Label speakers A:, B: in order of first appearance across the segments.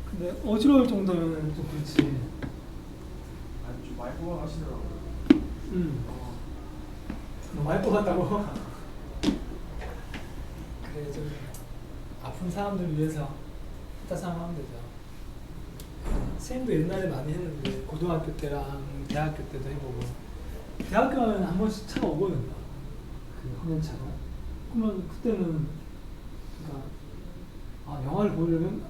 A: 근데 어지러울 정도면 좀 그렇지.
B: 아니 좀 많이 뽑아가시더라고요.
A: 너 많이 뽑았다고? 그래 좀 아픈 사람들 위해서 했다 생각하면 되죠. 선생님도 옛날에 많이 했는데 고등학교 때랑 대학교 때도 해보고 대학교 가면 한 번씩 차가 오거든요. 그 화면차가. 그러면 그때는 그러니까 아 영화를 보려면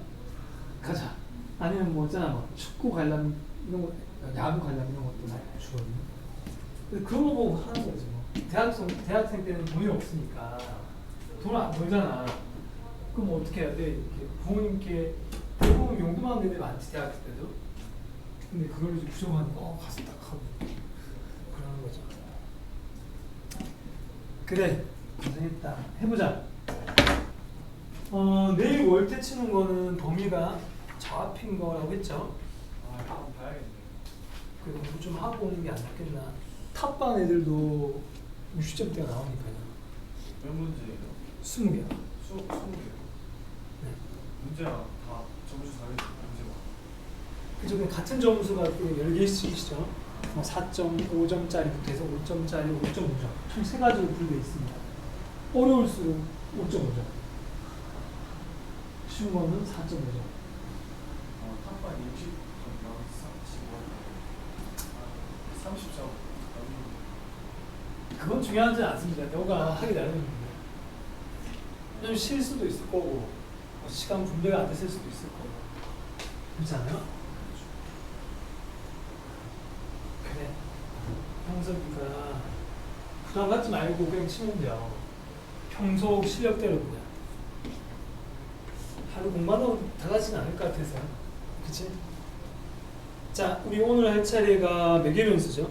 A: 가자. 아니면 뭐 있잖아 뭐 축구 관람 이런 거 야구 관람 이런 것도 많이 주거든요. 근데 그런 거 보고 하는 거지 뭐. 대학생 때는 돈이 없으니까 돈 안 벌잖아. 그럼 어떻게 해야 돼? 이렇게 부모님께 대부분 용돈만 내는 데 많지 대학교 때도. 근데 그걸 이제 부정하니까 가서 딱 하고 그러는 거죠. 그래 고생했다. 해보자. 내일 월태 치는 거는 범위가 저 앞인 거라고 했죠.
B: 아 한번 봐야겠네요.
A: 그래서 공부 좀 하고 오는 게 안 낫겠나. 탑반 애들도 60점대가 나오니까요.
B: 몇 문제예요?
A: 20개.
B: 20개요.
A: 네.
B: 문제가 다 점수 다르죠. 문제가.
A: 그죠? 그냥 같은 점수가 10개씩이죠. 4.5점짜리부터 해서 5점짜리, 5.5점. 총 세 가지로 분류되어 있습니다. 어려울수록 5.5점. 쉬운 거는 4.5점.
B: 탑반 60점 나왔어. 30점.
A: 그건 중요하지 않습니다. 너가 하기 나름입니다. 좀 쉴 수도 있을 거고, 시간 분배가 안 됐을 수도 있을 거고. 그렇지 않아요? 그래. 형석이가 부담 갖지 말고 그냥 치면 돼요. 평소 실력대로 그냥. 하루 공부하다고 달라지진 않을 것 같아서. 그치? 자, 우리 오늘 할 차례가 몇 개 변수죠?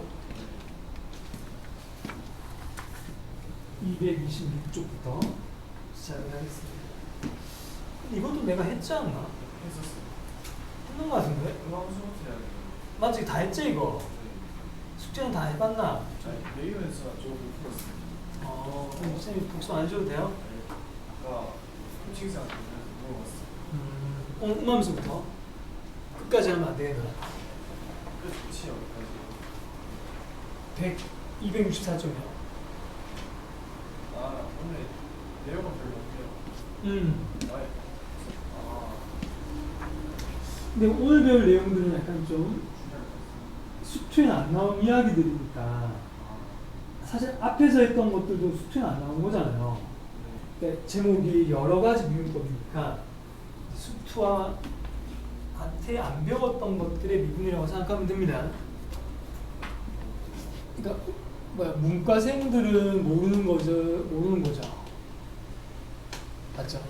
A: 226쪽부터 시작을 하겠습니다. 이것도 내가 했지 않나?
B: 했었어요.
A: 했는 거 같은데?
B: 음악 수업도 해야 돼요.
A: 맞지? 다 했지 이거? 숙제는 다 해봤나?
B: 내일에서 조금 풀었어요.
A: 그럼 선생님 복습 안 해줘도 돼요?
B: 아까 코칭상 물어봤어요.
A: 음함수부터 끝까지 하면 안 되겠나?
B: 끝이요.
A: 264쪽이요.
B: 아 오늘 내용은 별로 없네요.
A: 근데 오늘 배울 내용들은 약간 좀 수투에 안 나온 이야기들이니까 사실 앞에서 했던 것들도 수투에 안 나온 거잖아요. 그러니까 제목이 여러 가지 미분법이니까 수투와 한테 안 배웠던 것들의 미분이라고 생각하면 됩니다. 그러니까 문과생들은 모르는 거죠. 맞죠?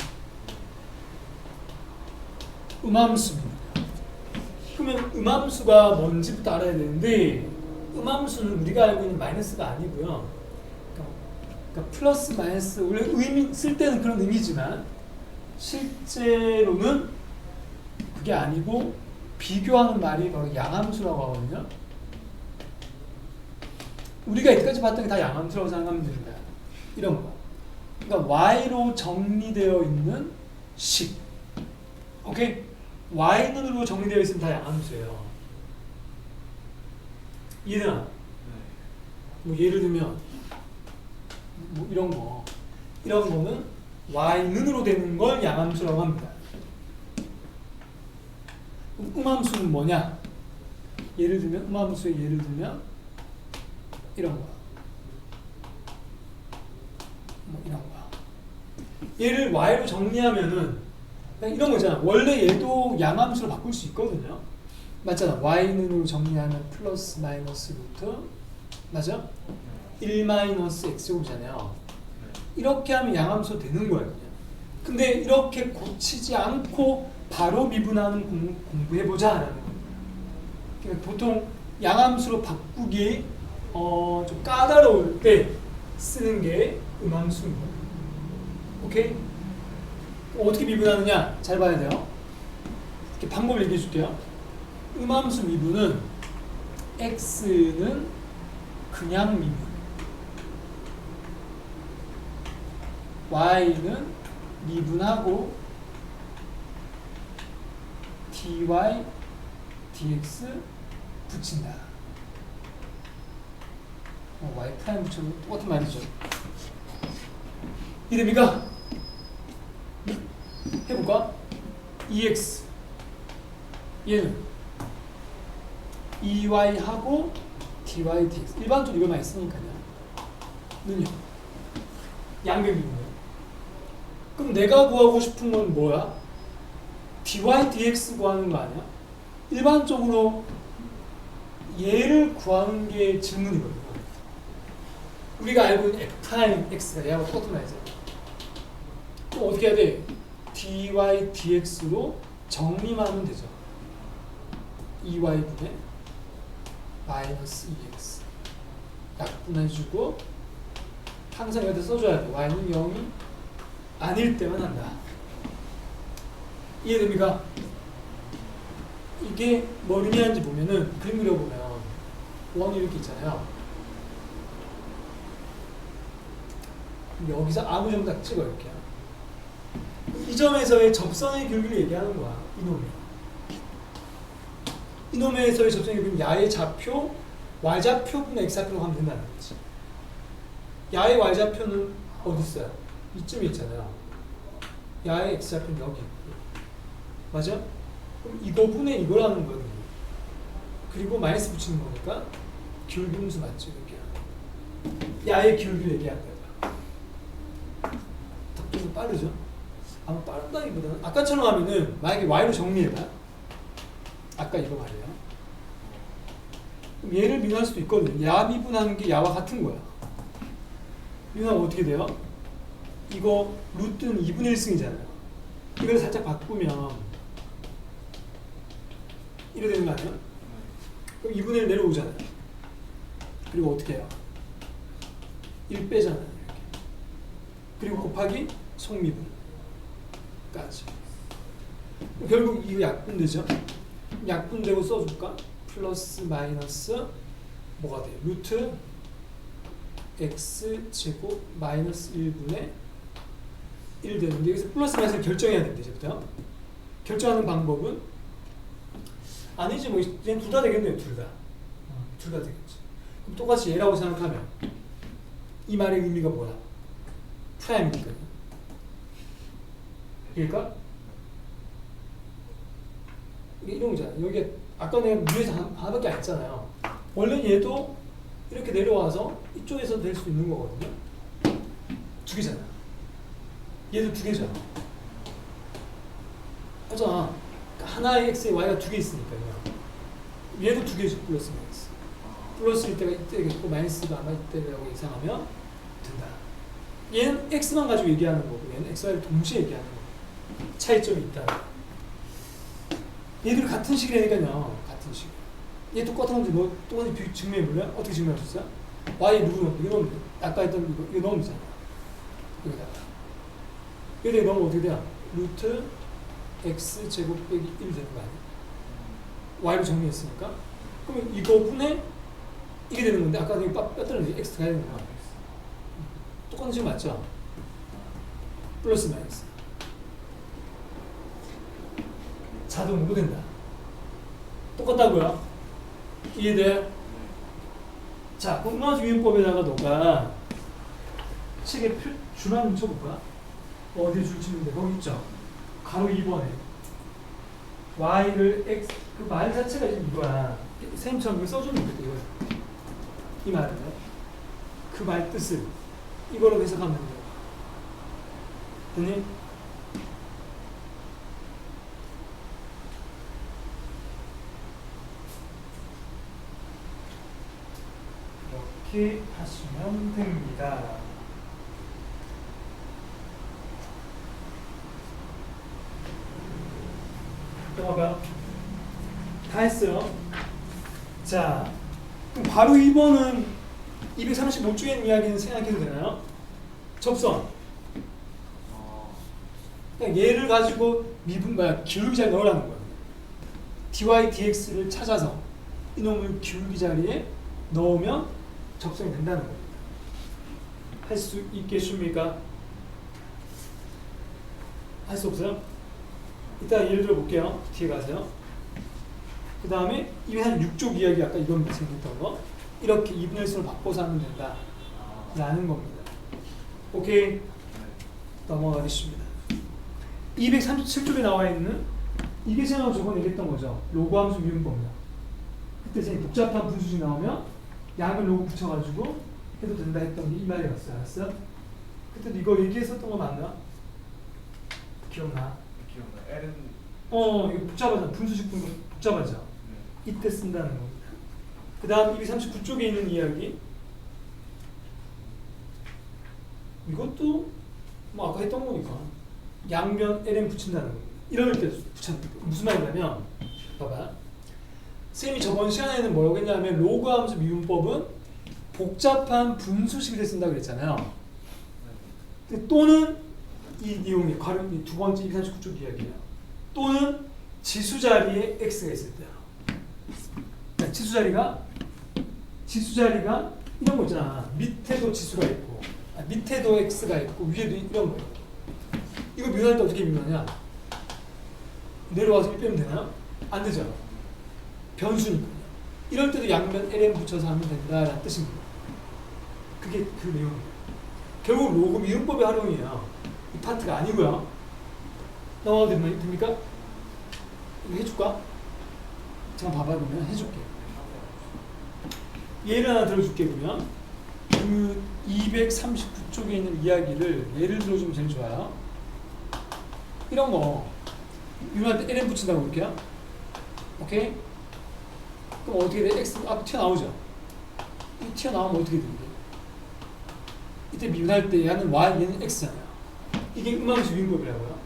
A: 음함수입니다. 그러면 음함수가 뭔지부터 알아야 되는데 음함수는 우리가 알고 있는 마이너스가 아니고요. 그러니까 플러스 마이너스 원래 의미 쓸 때는 그런 의미지만 실제로는 그게 아니고 비교하는 말이 바로 양함수라고 하거든요. 우리가 이때까지 봤던 게 다 양함수라고 생각하면 됩니다. 이런 거. 그러니까 y로 정리되어 있는 식. 오케이? y는으로 정리되어 있으면 다 양함수예요. 이해되나? 뭐 예를 들면 뭐 이런 거는 y는으로 되는 걸 양함수라고 합니다. 음함수는 뭐냐? 예를 들면 음함수의 예를 들면 이런 거. 뭐 이런 거. 얘를 y로 정리하면은 그냥 이런 거잖아. 원래 얘도 양함수로 바꿀 수 있거든요. 맞잖아. y는으로 정리하면 플러스 마이너스 루트 맞아? 1 마이너스 x제곱이잖아요. 이렇게 하면 양함수 되는 거예요. 그냥. 근데 이렇게 고치지 않고 바로 미분하는 공부해보자 라는 거예요. 그러니까 보통 양함수로 바꾸기 좀 까다로울 때 쓰는 게 음함수입니다. 오케이? 어떻게 미분하느냐? 잘 봐야 돼요. 이렇게 방법을 얘기해 줄게요. 음함수 미분은 x는 그냥 미분, y는 미분하고 dy dx 붙인다. y 프라임 붙여도 똑같은 말이죠. 이됩니까? 해볼까? ex 얘는 ey하고 dy dx 일반적으로 이걸 많이 쓰니까요. 는요 양변비문이에요. 그럼 내가 구하고 싶은 건 뭐야? dy dx 구하는 거 아니야? 일반적으로 얘를 구하는 게 질문이거든요. 우리가 알고 있는 f'x가 얘하고 똑같은 말이죠. 그럼 어떻게 해야 돼? dy dx로 정리만 하면 되죠. 2y분의 마이너스 2x 약분해주고 항상 여기다 써줘야 돼. y는 0이 아닐 때만 한다. 이해됩니까? 이게 뭘 의미하는지 보면은 그림 그려보면 원이 이렇게 있잖아요. 여기서 아무 점 딱 찍어 이렇게. 이 점에서의 접선의 길이를 얘기하는 거야. 이놈에서의 접선의 길이는 야의 좌표, y좌표분의 x좌표로 하면 된다는 거지. 야의 y좌표는 어디 있어요? 이쯤에 있잖아요. 야의 x좌표는 여기 있고. 맞아? 그럼 이거분의 이거라는 거거든요. 그리고 마이너스 붙이는 거니까 기울기분수 맞죠? 이렇게. 야의 기울기를 얘기하는 거야. 답도 좀 빠르죠? 아마 빠르다기보다는 아까처럼 하면은 만약에 y로 정리해봐. 아까 이거 말이에요. 그럼 얘를 미분할 수도 있거든요. 야 미분하는 게 야와 같은 거야. 미분하면 어떻게 돼요? 이거 루트는 2분의 1승이잖아요. 이걸 살짝 바꾸면 이래 되는 거 아니에요? 그럼 2분의 1 내려오잖아요. 그리고 어떻게 해요? 1 빼잖아요. 이렇게. 그리고 곱하기 속미분까지. 결국 이거 약분되죠? 약분되고 써줄까? 플러스 마이너스 뭐가 돼요? 루트 x 제곱 마이너스 1분의 1 되는데 여기서 플러스 마이너스를 결정해야 됩니다. 이제부터 결정하는 방법은 아니지 뭐 얘는 둘 다 되겠네요. 둘 다 되겠지. 그럼 똑같이 얘라고 생각하면 이 말의 의미가 뭐야? 프라임이니까요. 그러니까 이게 이런 거잖아요. 여기 아까 내가 위에서 하나밖에 안 했잖아요. 원래 얘도 이렇게 내려와서 이쪽에서 될 수 있는 거거든요. 두 개잖아. 얘도 두 개잖아. 하잖아. 하나의 x에 y가 두 개 있으니까요. 얘도 두 개죠. 플러스 마이너스. 플러스일 때가 이때겠고 마이너스가 아마 이때라고 예상하면 된다. 얘는 x만 가지고 얘기하는 거고 얘는 xy를 동시에 얘기하는 거고 차이점이 있다. 얘들 같은 식이라니까요. 같은 식. 얘 똑같은 건데 뭐 똑같이 증명해 볼래? 어떻게 증명할 수 있어? y 누구 넣으면 이거 넣으면 돼. 아까 했던 이거 넣으면 되잖아. 여기다가. 여기다 넣으면 어떻게 돼요? 루트 x 제곱 빼기 1 되는 거 아니야? y로 정리했으니까. 그러면 이거분에 이게 되는 건데 아까 여기 뺐더니 x가 되는 거야. 똑같은 식 맞죠? 플러스 마이너스. 자동으로 된다. 똑같다고요? 이해돼? 자, 공론화적 유인법에다가 너가 책에 줄만 쳐볼까? 어디에 줄 치는데 거기 있죠? 가로 2번에 y를 x 그 말 자체가 지금 이거야. 선생님처럼 이거 써줬는데 이거 이 말은 그 말 뜻을 이거로 해석하면 돼요. 됐니? 이렇게 하시면 됩니다. 봐봐. 다 했어요. 자, 그럼 바로 2번은 235쪽에 이야기는 생각해도 되나요? 접선. 그냥 얘를 가지고 기울기 자리에 넣으라는 거예요. dy dx를 찾아서 이놈을 기울기 자리에 넣으면 접선이 된다는 겁니다. 할 수 있겠습니까? 할 수 없어요? 이따 예를 들어 볼게요. 뒤에 가세요. 그 다음에 236쪽 이야기 아까 이건 생겼던 거 이렇게 2분의 1순으로 바꿔서 하면 된다 라는 겁니다. 오케이? 넘어가겠습니다. 237쪽에 나와 있는 이게 제가 저번에 얘기했던 거죠. 로그 함수 미분법이다. 그때 제가 복잡한 분수식 나오면 양을 로그 붙여가지고 해도 된다 했던 게 이 말이었어요. 알았어요? 그때도 이거 얘기했었던 거 맞나? 기억나?
B: 기억나. L은
A: 이거 복잡하잖아. 분수식 분수 복잡하죠. 이때 쓴다는 겁니다. 그 다음 239쪽에 있는 이야기 이것도 뭐 아까 했던 거니까 양변 ln 붙인다는 겁니다. 이럴 때 붙였는데 무슨 말이냐면 봐봐. 쌤이 저번 시간에는 뭐라고 했냐면 로그 함수 미분법은 복잡한 분수식을 쓴다고 그랬잖아요. 근데 또는 이 내용이 괄호 두 번째 239쪽 이야기예요. 또는 지수 자리에 x가 있을 때요. 그러니까 지수 자리가 이런 거 있잖아. 밑에도 지수가 있고 밑에도 x가 있고 위에도 이런 거예요. 이거 미분할 때 어떻게 미분하냐? 내려와서 1 빼면 되나요? 안 되죠. 변수니까요. 이럴 때도 양변 ln 붙여서 하면 된다라는 뜻입니다. 그게 그 내용이에요. 결국 로그 미분법의 활용이에요. 이 파트가 아니고요. 넘어가도 됩니까? 이거 해줄까? 잠깐 봐봐. 그러면 해줄게. 예를 하나 들어줄게. 그러면 그 239쪽에 있는 이야기를 예를 들어주면 제일 좋아요. 이런 거 미분할 때 ln 붙인다고 볼게요. 오케이? 그럼 어떻게 돼? x 앞 튀어나오죠? 이 튀어나오면 어떻게 되는데? 이때 미분할 때 얘는 y, 얘는 x잖아요. 이게 음함수 미분법이라고요.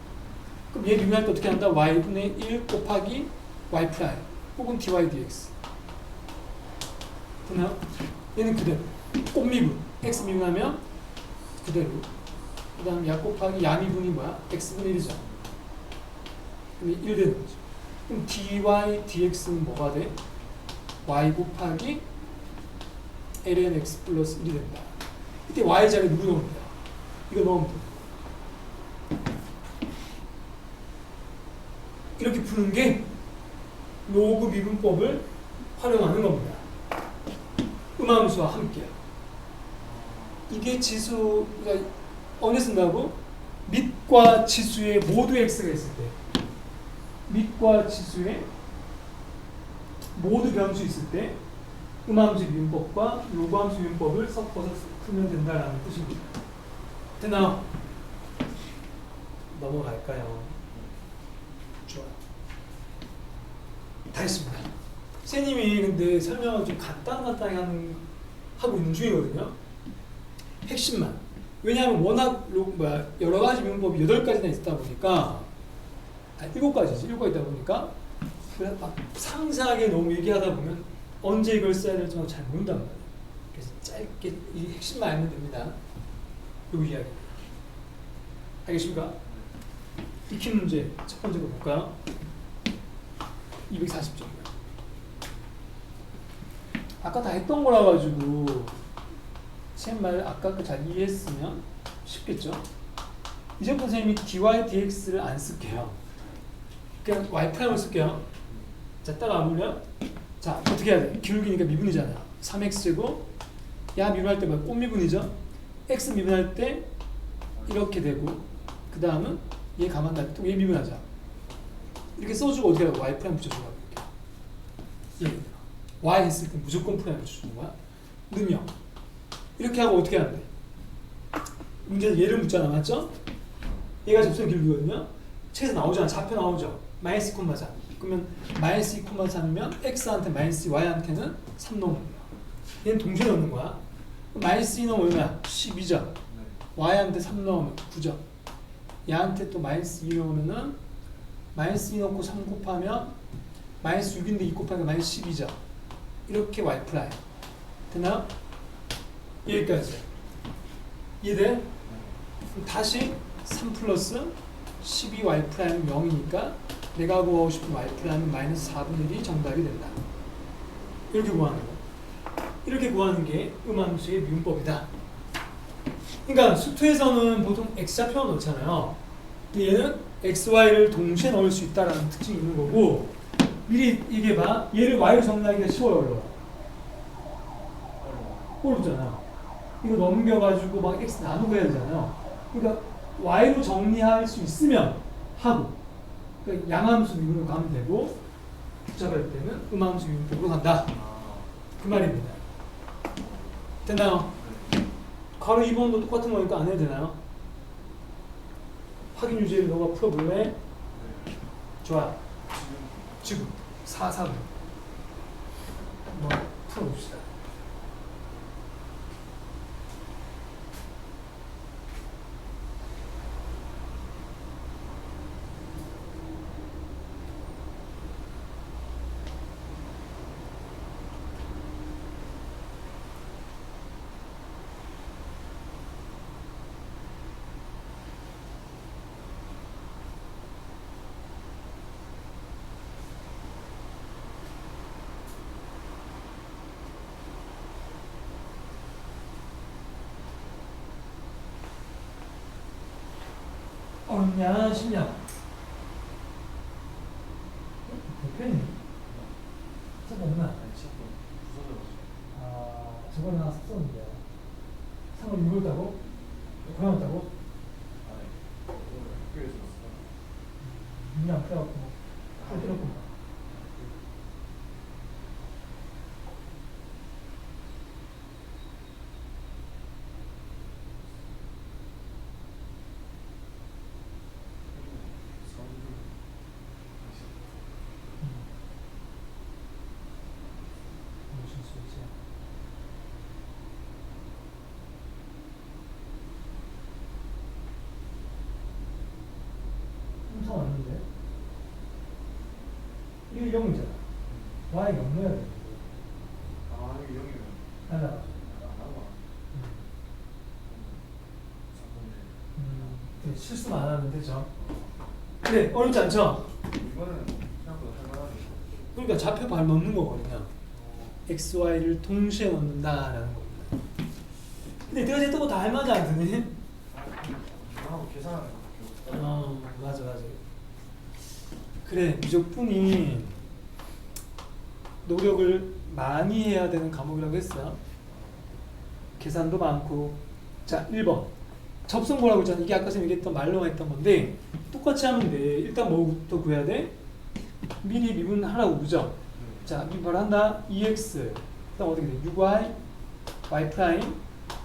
A: 그럼 얘 미분할 때 어떻게 한다? y분의 1 곱하기 y 프라임 혹은 dy dx. 됐나요? 얘는 그대로. 꽃미분. x 미분하면 그대로. 그 다음 약 곱하기 야미분이 뭐야? x분의 1이죠. 그럼 1 되는 거죠. 그럼 dy dx는 뭐가 돼? y 곱하기 ln x 플러스 1이 된다. 이때 y 자리에 누구 넣으면 돼요? 이거 넣으면 돼요. 이렇게 푸는 게 로그 미분법을 활용하는 겁니다. 음함수와 함께. 이게 지수, 그러니까 언제 쓴다고? 밑과 지수에 모두 x가 있을 때. 밑과 지수에 모두 변수 있을 때 음함수 미분법과 로그 함수 미분법을 섞어서 풀면 된다라는 뜻입니다. 됐나? 넘어갈까요? 좋아요. 다 했습니다. 쌤님이 근데 설명을 좀 간단하게 하고 있는 중이거든요. 핵심만. 왜냐하면 워낙 여러 가지 미분법이 8가지나 있다 보니까 7가지지. 7가지 있다 보니까 막 상세하게 너무 얘기하다 보면 언제 이걸 써야 될지 잘 모른단 말이에요. 그래서 짧게 이 핵심만 알면 됩니다. 요 이야기. 알겠습니까? 익히 문제 첫 번째로 볼까요? 240점이요. 아까 다 했던 거라 가지고 쌤 말 아까 그 잘 이해했으면 쉽겠죠? 이제부터 선생님이 dy dx를 안 쓸게요. 그냥 y 프라임을 쓸게요. 자, 따라와볼래요? 자, 어떻게 해야 돼? 기울기니까 미분이잖아요. 3x고 야 미분할 때 뭐야? 꽃미분이죠? x 미분할 때 이렇게 되고 그 다음은 얘 가만 놔 또 얘 미분하자. 이렇게 써주고 어떻게 하라고? y 프라임 붙여주라고 이렇게. y 했을 때 무조건 프라임 붙여주는 거야. 능력. 이렇게 하고 어떻게 하면 돼? 문제에서 얘를 묻잖아. 맞죠? 얘가 접선 길이거든요. 책에서 나오잖아. 좌표 나오죠. 마이너스 2,4. 그러면 마이너스 2,3이면 x한테 마이너스 y한테는 3 넣는 거야. 얘는 동시에 넣는 거야. 마이너스 2 넣으면 얼마야? 12죠. y한테 3 넣으면 9죠. 얘한테 또 마이너스 2 넣으면은 마이너스 2 넣고 3 곱하면 마이너스 6인데 2 곱하면 마이너스 12죠. 이렇게 y 프라임. 되나요? 여기까지. 이해돼? 다시 3 플러스 12y 프라임 0이니까 내가 구하고 싶은 y 프라임은 마이너스 4분의 1이 정답이 된다. 이렇게 구하는 거. 이렇게 구하는 게 음함수의 미분법이다. 그러니까 수투에서는 보통 x좌표만 넣잖아요. 얘는 x, y를 동시에 넣을 수 있다라는 특징이 있는 거고 미리 얘기해봐. 얘를 y로 정리하기가 쉬워요, 어려워? 어렵잖아. 이거 넘겨가지고 막 x 나누고 해야 되잖아요. 그러니까 y로 정리할 수 있으면 하고 그러니까 양함수 미분으로 가면 되고 복잡할 때는 음함수 미분으로 간다. 그 말입니다. 됐나요? 가로 2번도 똑같은 거니까 안 해도 되나요? 확인 유제를 너가 풀어볼래? 좋아. 지금 4, 3 한번 풀어봅시다. 어렵냐 쉽냐? 대표님 저거 없나? 아 저번에 하나 썼었는데 상을 읽었다고? 고장났다고? 그냥 빼갖고 할 필요 없구나. 무슨 소리지? 항상 왔는데 이게 0이잖아. y가 0이어야 되는데
B: 아 이게 0이면
A: 달라가지고 네, 실수만 안 하면 되죠. 그래 어렵지 않죠?
B: 이거는 생각보다 할만하네.
A: 그러니까 좌표발 넣는 거거든요. x, y를 동시에 넣는다라는 겁니다. 근데 내가 했던 거 다 할 만하지 않더니?
B: 이거하고 계산하는 거
A: 맞아. 그래 미적분이 노력을 많이 해야 되는 과목이라고 했어요. 계산도 많고. 자 1번 접선고라고 했잖아. 이게 아까 전에 얘기했던 말로만 했던 건데 똑같이 하면 돼. 일단 뭐부터 구해야 돼? 미리 미분하라고 그러죠. 자 미분 한다. 2x 그다음 어떻게 돼? 6y y 프라임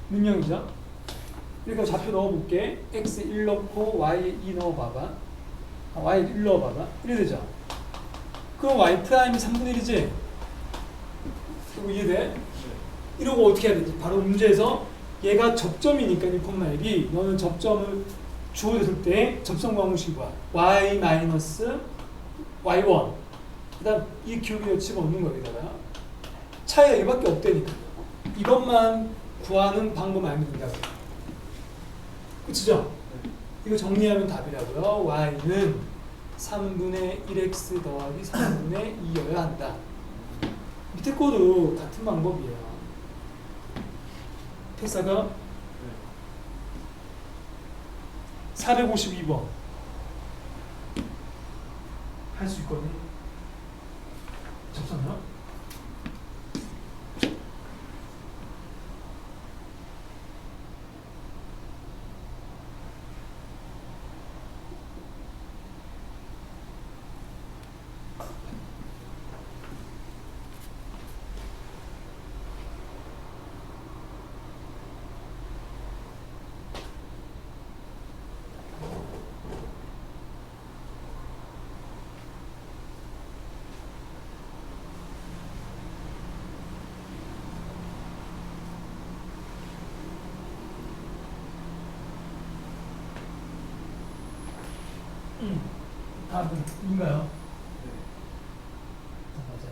A: 능형이죠. 그러니까 좌표 넣어볼게. x 1 넣고 y 2 넣어봐봐. y 1 넣어봐봐. 이래 되죠. 그럼 y 프라임이 3분의 1이지? 이거 이해돼? 이러고 어떻게 해야 되지? 바로 문제에서 얘가 접점이니까 1,1이 너는 접점을 주어졌을 때 접선 방식이 뭐야? y 마이너스 y1 그 다음 이 기울기를 집어넣는 거기다가 차이가 이밖에 없다니까 이것만 구하는 방법 알면 된다고. 그치죠? 이거 정리하면 답이라고요. y는 3분의 1x 더하기 3분의 2여야 한다. 밑에 거도 같은 방법이에요. 패사가 452번 할 수 있거든. 접선요? 답은 인가요? 맞아.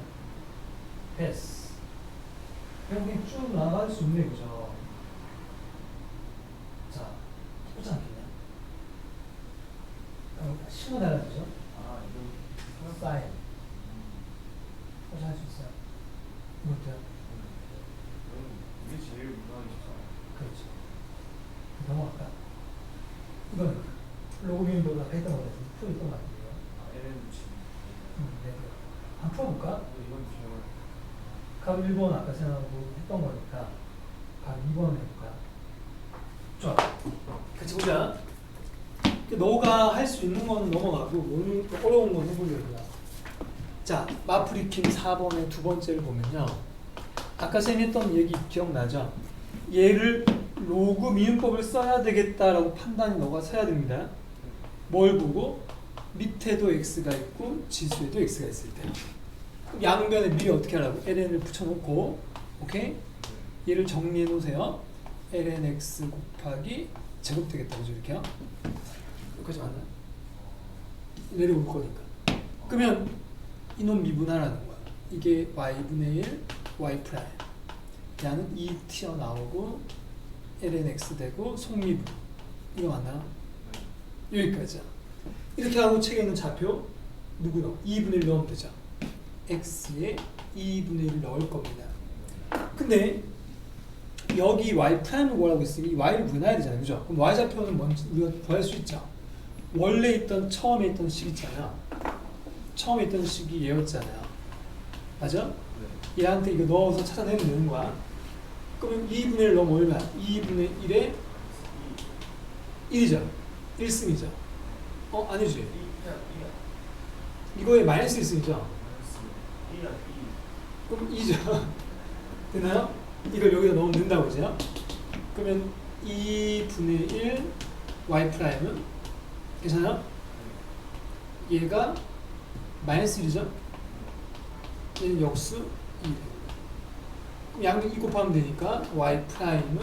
A: 패스. 그냥 쭉 나갈 수 있네, 그죠? 자, 똑같지 않겠냐? 신호 달라지죠?
B: 아 이거
A: 사인. 혹시 할 수 있어요? 이것도요?
B: 이게 제일 무난하게 좋잖아.
A: 그렇죠. 넘어갈까? 이건 로그민보다 아까 했던 거 같은데 풀었던 거 같은데요.
B: LN 붙이.
A: 네. 한번 풀어볼까?
B: 이건 제가
A: 값 1번 아까 생각하고 했던 거니까 값 2번 해볼까? 좋아. 같이 보자. 너가 할 수 있는 건 넘어가고 오늘 어려운 건 해보려고요. 자, 마프리킨 4번의 두 번째를 보면요. 아까 쌤 했던 얘기 기억나죠? 얘를 로그 미분법을 써야 되겠다라고 판단이 너가 서야 됩니다. 뭘 보고? 밑에도 x가 있고 지수에도 x가 있을 때. 양변에 미리 어떻게 하라고? ln을 붙여놓고, 오케이? 얘를 정리해 놓으세요. ln x 곱하기 제곱 되겠다. 그죠? 이렇게요? 여기까지 맞나요? 내려올 거니까. 그러면 이놈 미분하라는 거야. 이게 y분의 1, y 프라임. 양은 2 튀어나오고 ln x 되고 속미분. 이거 맞나요? 여기까지야. 이렇게 하고 책에 있는 좌표 누구 넣어? 2분의 1 넣으면 되죠. x에 2분의 1을 넣을 겁니다. 근데 여기 y 프라임을 구하라고 했으니 이 y를 구해놔야 되잖아요. 그죠? 그럼 y좌표는 먼저 우리가 구할 수 있죠. 원래 있던 처음에 있던 식 있잖아요. 처음에 있던 식이 얘였잖아요. 맞아? 얘한테 이거 넣어서 찾아내면 되는 거야. 그러면 2분의 1 넣으면 얼마야? 2분의 1에 1이죠. 1승이죠. 아니지. 이거에 마이너스 1승이죠. 그럼 2죠. 되나요? 이걸 여기다 넣으면 된다고 그죠? 그러면 2분의 1 y 프라임은 괜찮아요? 얘가 마이너스 1이죠? 얘는 역수 2. 그럼 양변 2 곱하면 되니까 y 프라임은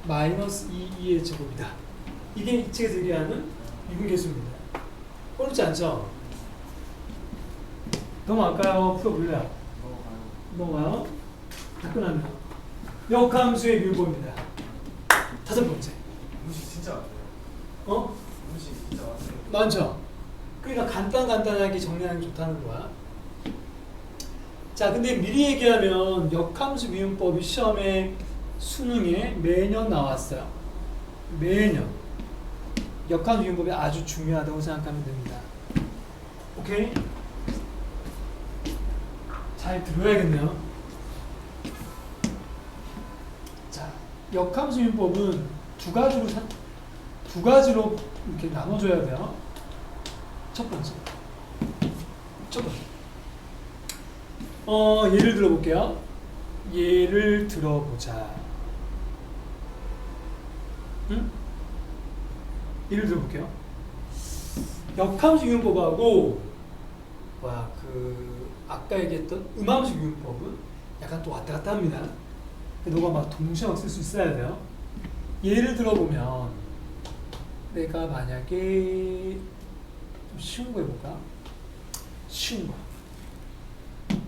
A: 마이너스 2의 제곱이다. 이게 이 책에서 얘기하는 미분계수입니다. 어렵지 않죠? 넘어갈까요? 풀어볼래요? 넘어가요. 다 끝났네요. 역함수의 묘보입니다. 다섯 번째.
B: 음식 진짜 많아요. 음식 진짜 많아요.
A: 많죠? 그러니까 간단하게 정리하는 게 좋다는 거야. 자, 근데 미리 얘기하면 역함수 미분법이 시험에 수능에 매년 나왔어요. 매년. 역함수 미분법이 아주 중요하다고 생각하면 됩니다. 오케이? 잘 들어야겠네요. 자, 역함수 미분법은 두 가지로 이렇게 나눠줘야 돼요. 첫 번째. 예를 들어볼게요. 예를 들어보자. 응? 예를 들어볼게요. 역함수 미분법하고 아까 얘기했던 음함수 미분법은 약간 또 왔다 갔다 합니다. 너가 막 동시에 쓸 수 있어야 돼요. 예를 들어보면 내가 만약에 좀 쉬운 거 해볼까? 쉬운 거.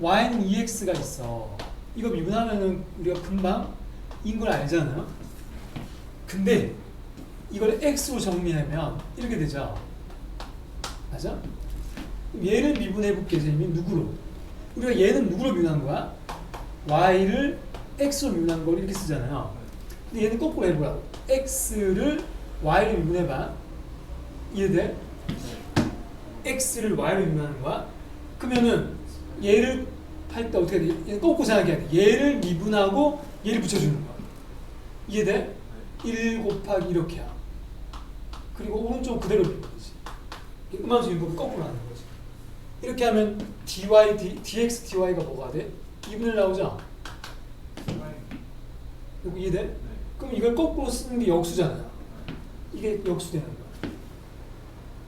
A: y는 2x가 있어. 이거 미분하면은 우리가 금방 인 걸 알잖아요. 근데 이걸 x로 정리하면 이렇게 되죠. 맞아? 얘를 미분해볼게. 쌤이 누구로? 우리가 얘는 누구로 미분한 거야? y를 x로 미분한 걸 이렇게 쓰잖아요. 근데 얘는 거꾸로 해보라고. x를 y로 미분해봐. 이해돼? x를 y로 미분하는 거야. 그러면은 얘를 할 때 어떻게 돼? 얘는 거꾸로 생각해야 돼. 얘를 미분하고 얘를 붙여주는 거야. 이해돼? 1 곱하기 이렇게야. 그리고 오른쪽 그대로 미분 거지. 음함수 미분법이 거꾸로 하는 거지. 이렇게 하면 dx, dy가 뭐가 돼? 2분의 1 나오죠? 이거 이해돼? 네. 그럼 이걸 거꾸로 쓰는 게 역수잖아요. 이게 역수되는 거야.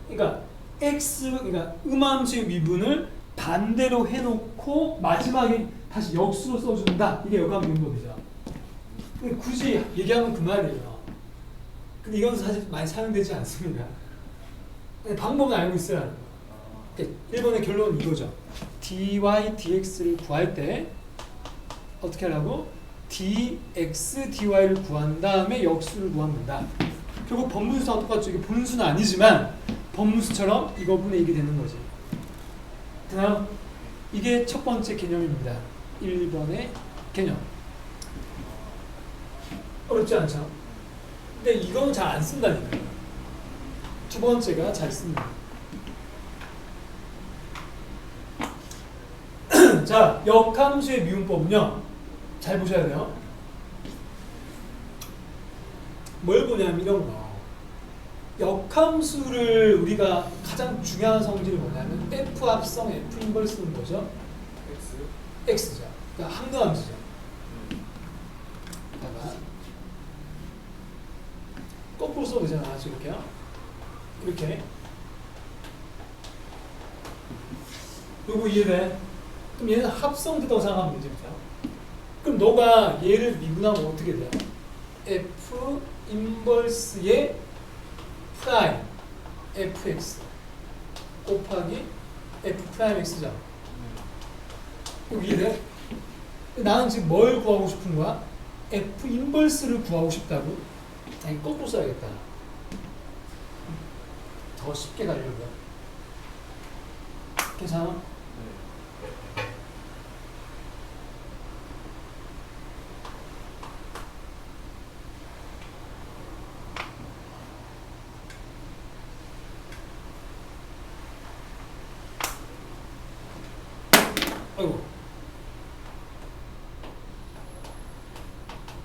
A: 그러니까 그러니까 음함수의 미분을 반대로 해놓고 마지막에 다시 역수로 써준다. 이게 역함수 미분법이죠. 근데 굳이 얘기하면 그 말이에요. 근데 이건 사실 많이 사용되지 않습니다. 근데 방법은 알고 있어야 하는 거야. 1번의 결론은 이거죠. dy, dx를 구할 때 어떻게 하라고? dx, dy를 구한 다음에 역수를 구하면 된다. 결국 번분수랑 똑같죠. 이게 분수는 아니지만 번분수처럼 이거분의 이게 되는 거지. 그다음 이게 첫 번째 개념입니다. 1번의 개념. 어렵지 않죠? 근데 이건 잘 안 쓴다니까. 두 번째가 잘 씁니다. 자, 역함수의 미분법은요. 잘 보셔야 돼요. 뭘 보냐면 이런 거. 역함수를 우리가 가장 중요한 성질이 뭐냐면 F 합성 F 인버스는 뭐죠? X죠. 그러니까 항등함수죠. 거꾸로 써도 되잖아. 이렇게요. 이렇게. 요거 이해돼? 그럼 얘는 합성되다고 생각하면 되지. 그럼 너가 얘를 미분하면 어떻게 돼요? F 인버스의 프라임 fx 곱하기 f 프라임 x죠. 이해돼? 나는 지금 뭘 구하고 싶은 거야? f 인버스를 구하고 싶다고? 아니 거꾸로 써야겠다. 더 쉽게 가려고요. 괜찮아? 아이고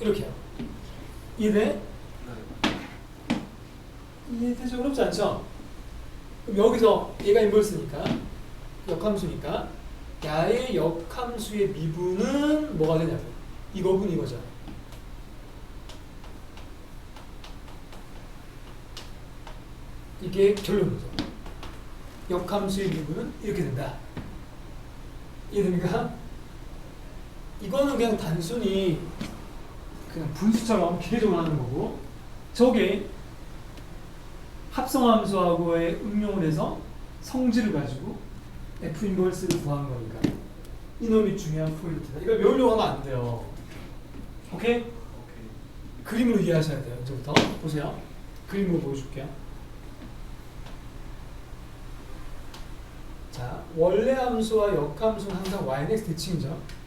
A: 이렇게요. 이해돼? 이해되지 어렵지 않죠? 그럼 여기서 얘가 인버스니까 역함수니까 야의 역함수의 미분은 뭐가 되냐고 이거분 이거죠. 이게 결론이죠. 역함수의 미분은 이렇게 된다. 이해됩니까? 이거는 그냥 단순히 그냥 분수처럼 기계적으로 하는 거고 저게 합성함수하고의 응용을 해서 성질을 가지고 F 인버스를 구하는 거니까 이놈이 중요한 포인트다. 이걸 외우려고 하면 안 돼요. 오케이? 그림으로 이해하셔야 돼요. 이제부터 보세요. 그림으로 보여줄게요. 자, 원래 함수와 역함수는 항상 yx 대칭이죠.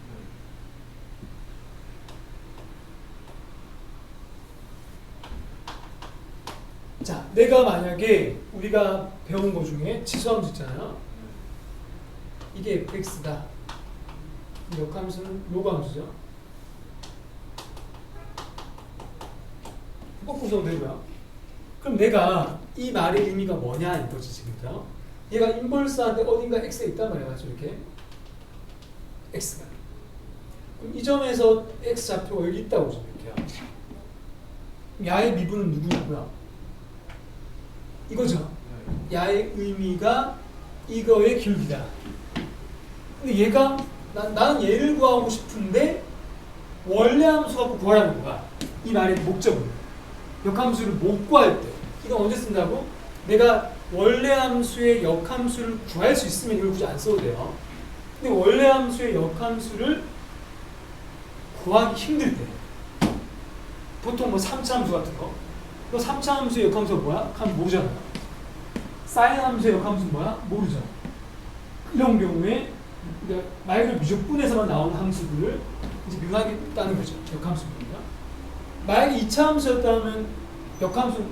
A: 자, 내가 만약에 우리가 배운 거 중에 치수함수 있잖아요. 이게 fx다. 역함수는 로그함수죠. 거꾸로 써도 되고요. 그럼 내가 이 말의 의미가 뭐냐 이거지 지금요. 얘가 인버스한테 어딘가 x에 있단 말이야. 맞죠? 이렇게 x가. 그럼 이 점에서 x 좌표가 여기 있다고 좀 이렇게요. 야의 미분은 누구고요? 이거죠. 야의 의미가 이거의 기울기다. 근데 얘가 나는 얘를 구하고 싶은데 원래 함수 갖고 구하라는 거야. 이 말의 목적은 역함수를 못 구할 때 이건 언제 쓴다고? 내가 원래 함수의 역함수를 구할 수 있으면 이걸 굳이 안 써도 돼요. 근데 원래 함수의 역함수를 구하기 힘들 때 보통 뭐 3차 함수 같은 거 3차 함수의 역함수가 뭐야? 하면 모르잖아요. 사인 함수의 역함수는 뭐야? 모르죠. 이런 경우에 말 그대로 미적분에서만 나오는 함수들을 이제 미분하겠다는 거죠. 역함수입니다. 만약에 2차 함수였다면 역함수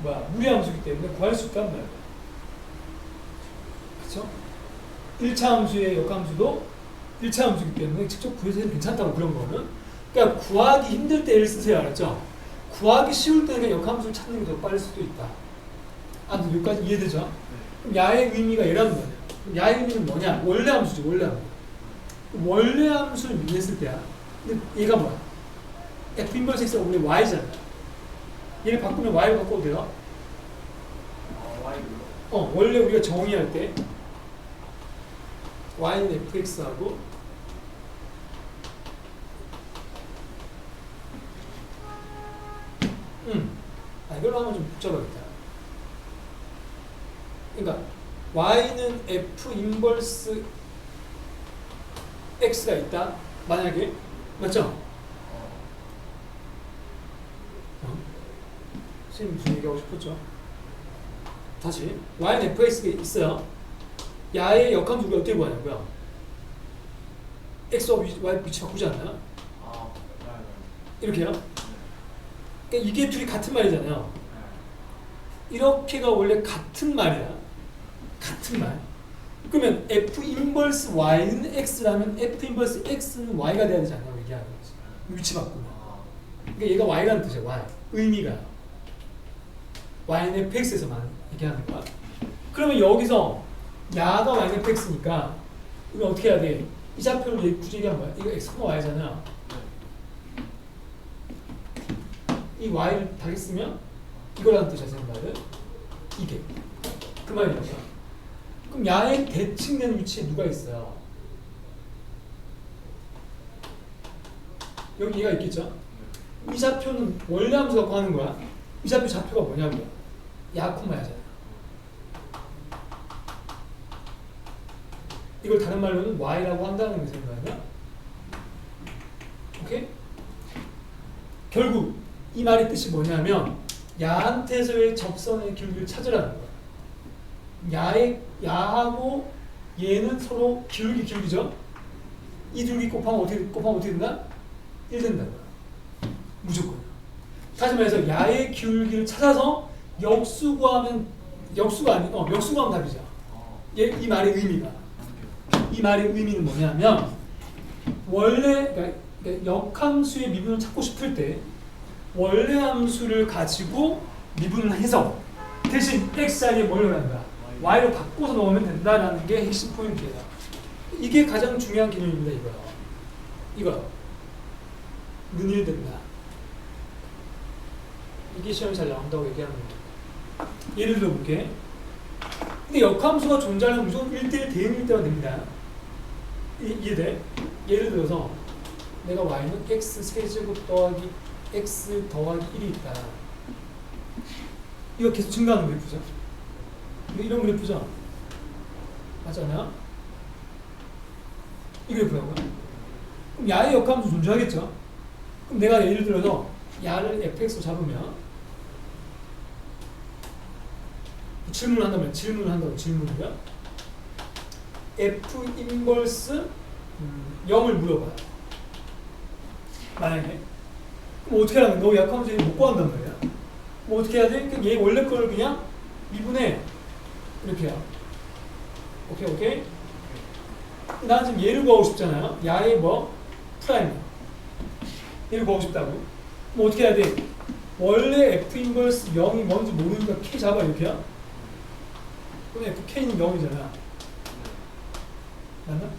A: 뭐야? 무리함수이기 때문에 구할 수 있단 말이에요. 그렇죠? 1차 함수의 역함수도 1차 함수이기 때문에 직접 구해서 해도 괜찮다고 그런 거는. 그러니까 구하기 힘들 때 얘를 쓰세요. 알았죠? 구하기 쉬울 때는 역함수를 찾는 게 더 빠를 수도 있다. 아무튼 여기까지 이해되죠? 그럼 야의 의미가 얘라는 거예요. 야의 의미는 뭐냐? 원래 함수죠. 원래 함수. 원래 함수를 미분했을 때야. 근데 얘가 뭐야? F 인버스 X가 원래 Y잖아. 얘를 바꾸면 Y를 바꿔도 돼요? 원래 우리가 정의할 때 Y는 fx하고 이걸로 하면 좀 복잡하겠다. 그러니까 Y는 F 인버스 X가 있다. 만약에 맞죠? 선생님 무슨 얘기하고 싶었죠? 다시 Y는 fx가 있어요. 야의 역함수가 어떻게 구하냐고요? X와 Y 위치 바꾸지 않나요? 이렇게요? 그러니까 이게 둘이 같은 말이잖아요. 이렇게가 원래 같은 말이야. 같은 말. 그러면 F 인버스 Y는 X라면 F 인버스 X는 Y가 돼야 되지 않냐고 얘기하는 거지. 위치 바꾸면. 그러니까 얘가 Y라는 뜻이야. Y. 의미가. Y는 FX에서만 얘기하는 거야. 그러면 여기서 야가 Y는 FX니까 이거 어떻게 해야 돼? 이 좌표를 굳이 얘기한 거야. 이거 X, Y잖아. 이 Y를 다시 쓰면 이거라는 뜻이야. 생각을. 이게. 그 말이야. 그럼 야의 대칭되는 위치에 누가 있어요? 여기 얘가 있겠죠? 이 좌표는 원래 함수 갖고 하는 거야. 이 좌표가 뭐냐고요? 야, 야잖아. 이걸 다른 말로는 y라고 한다는 게 생각나냐? 오케이? 결국 이 말의 뜻이 뭐냐면 야한테서의 접선의 길이를 찾으라는 거야. 야하고 얘는 서로 기울기죠? 이 둘기 곱하면 어떻게 된다? 1 된다는 거야. 무조건. 다시 말해서 야의 기울기를 찾아서 역수 구하면 답이죠. 이 말의 의미가. 이 말의 의미는 뭐냐면 원래 그러니까 역함수의 미분을 찾고 싶을 때 원래 함수를 가지고 미분을 해서 대신 x 자리에 뭘 넣는 거야? y로 바꿔서 넣으면 된다라는 게 핵심 포인트예요. 이게 가장 중요한 개념입니다. 이거 능일된다. 이게 시험에 잘 나온다고 얘기하는 거예요. 예를 들어볼게. 근데 역함수가 존재하면 무조건 1대1 대응일 때만 됩니다. 이해돼? 예를 들어서 내가 y는 x 세제곱 더하기 x 더하기 1이 있다. 이거 계속 증가하는 그래프죠? 이런 그래프죠? 맞지 않아요? 이 그래프라고요? 그럼 야의 역함수 존재하겠죠? 그럼 내가 예를 들어서 야를 fx로 잡으면 질문을 한다고요? f 인버스 0을 물어봐요. 만약에 그럼 어떻게 하는 거야? 너 약함수 못 구한단 말이야. 뭐 어떻게 해야 돼? 얘 원래 거를 그냥 미분해 이렇게 해요. 오케이? 나는 지금 얘를 구하고 싶잖아요. 야의 프라임 얘를 구하고 싶다고. 그럼 어떻게 해야 돼? 원래 f 인버스 0이 뭔지 모르니까 k 잡아 이렇게요. 그럼 fk는 0이잖아. 맞나?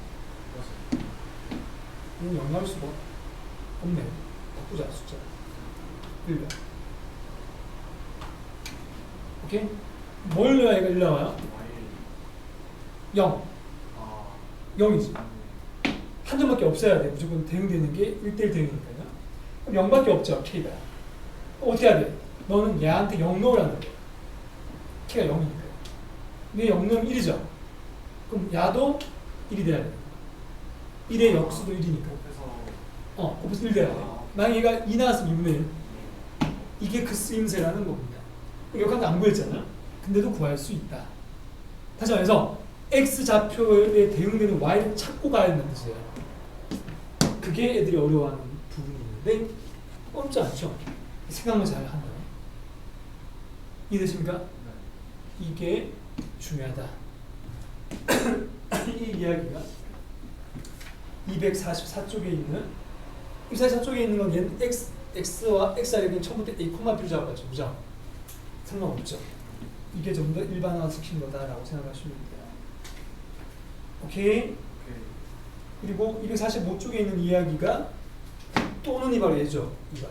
A: 이건 0 나올 수가 없네. 바꾸자 숫자 1로. 오케이? 뭘 넣어야 얘가 1 나와요? 0. 0이지. 한 점밖에 없어야 돼. 무조건 대응되는 게 1대1 대응이니까요. 그럼 0밖에 없죠. K가. 어떻게 해야 돼? 너는 얘한테 0 넣으라는 거야. K가 0이니까. 근데 0 넣으면 1이죠. 그럼 야도 1이 돼야 돼. 1의 역수도 1이니까. 곱해서 1 돼야 돼. 만약 얘가 2 나왔으면 2분의 1. 이게 그 쓰임새라는 겁니다. 역함수 안 구했잖아. 근데도 구할 수 있다. 다시 말해서 x 좌표에 대응되는 y를 찾고 가야 된다는 뜻이에요. 그게 애들이 어려워하는 부분이 있는데 어렵지 않죠? 생각만 잘 한다. 이해되십니까? 이게 중요하다. 이 이야기가 244쪽에 있는 244쪽에 있는 건 얘는 x와 x자리는 처음부터 a, B로 잡아가지고 무장 상관없죠. 이게 좀 더 일반화시킨 거다라고 생각하시면 돼요. 오케이? 그리고 245쪽에 있는 이야기가 또는 이 바로 얘죠. 이거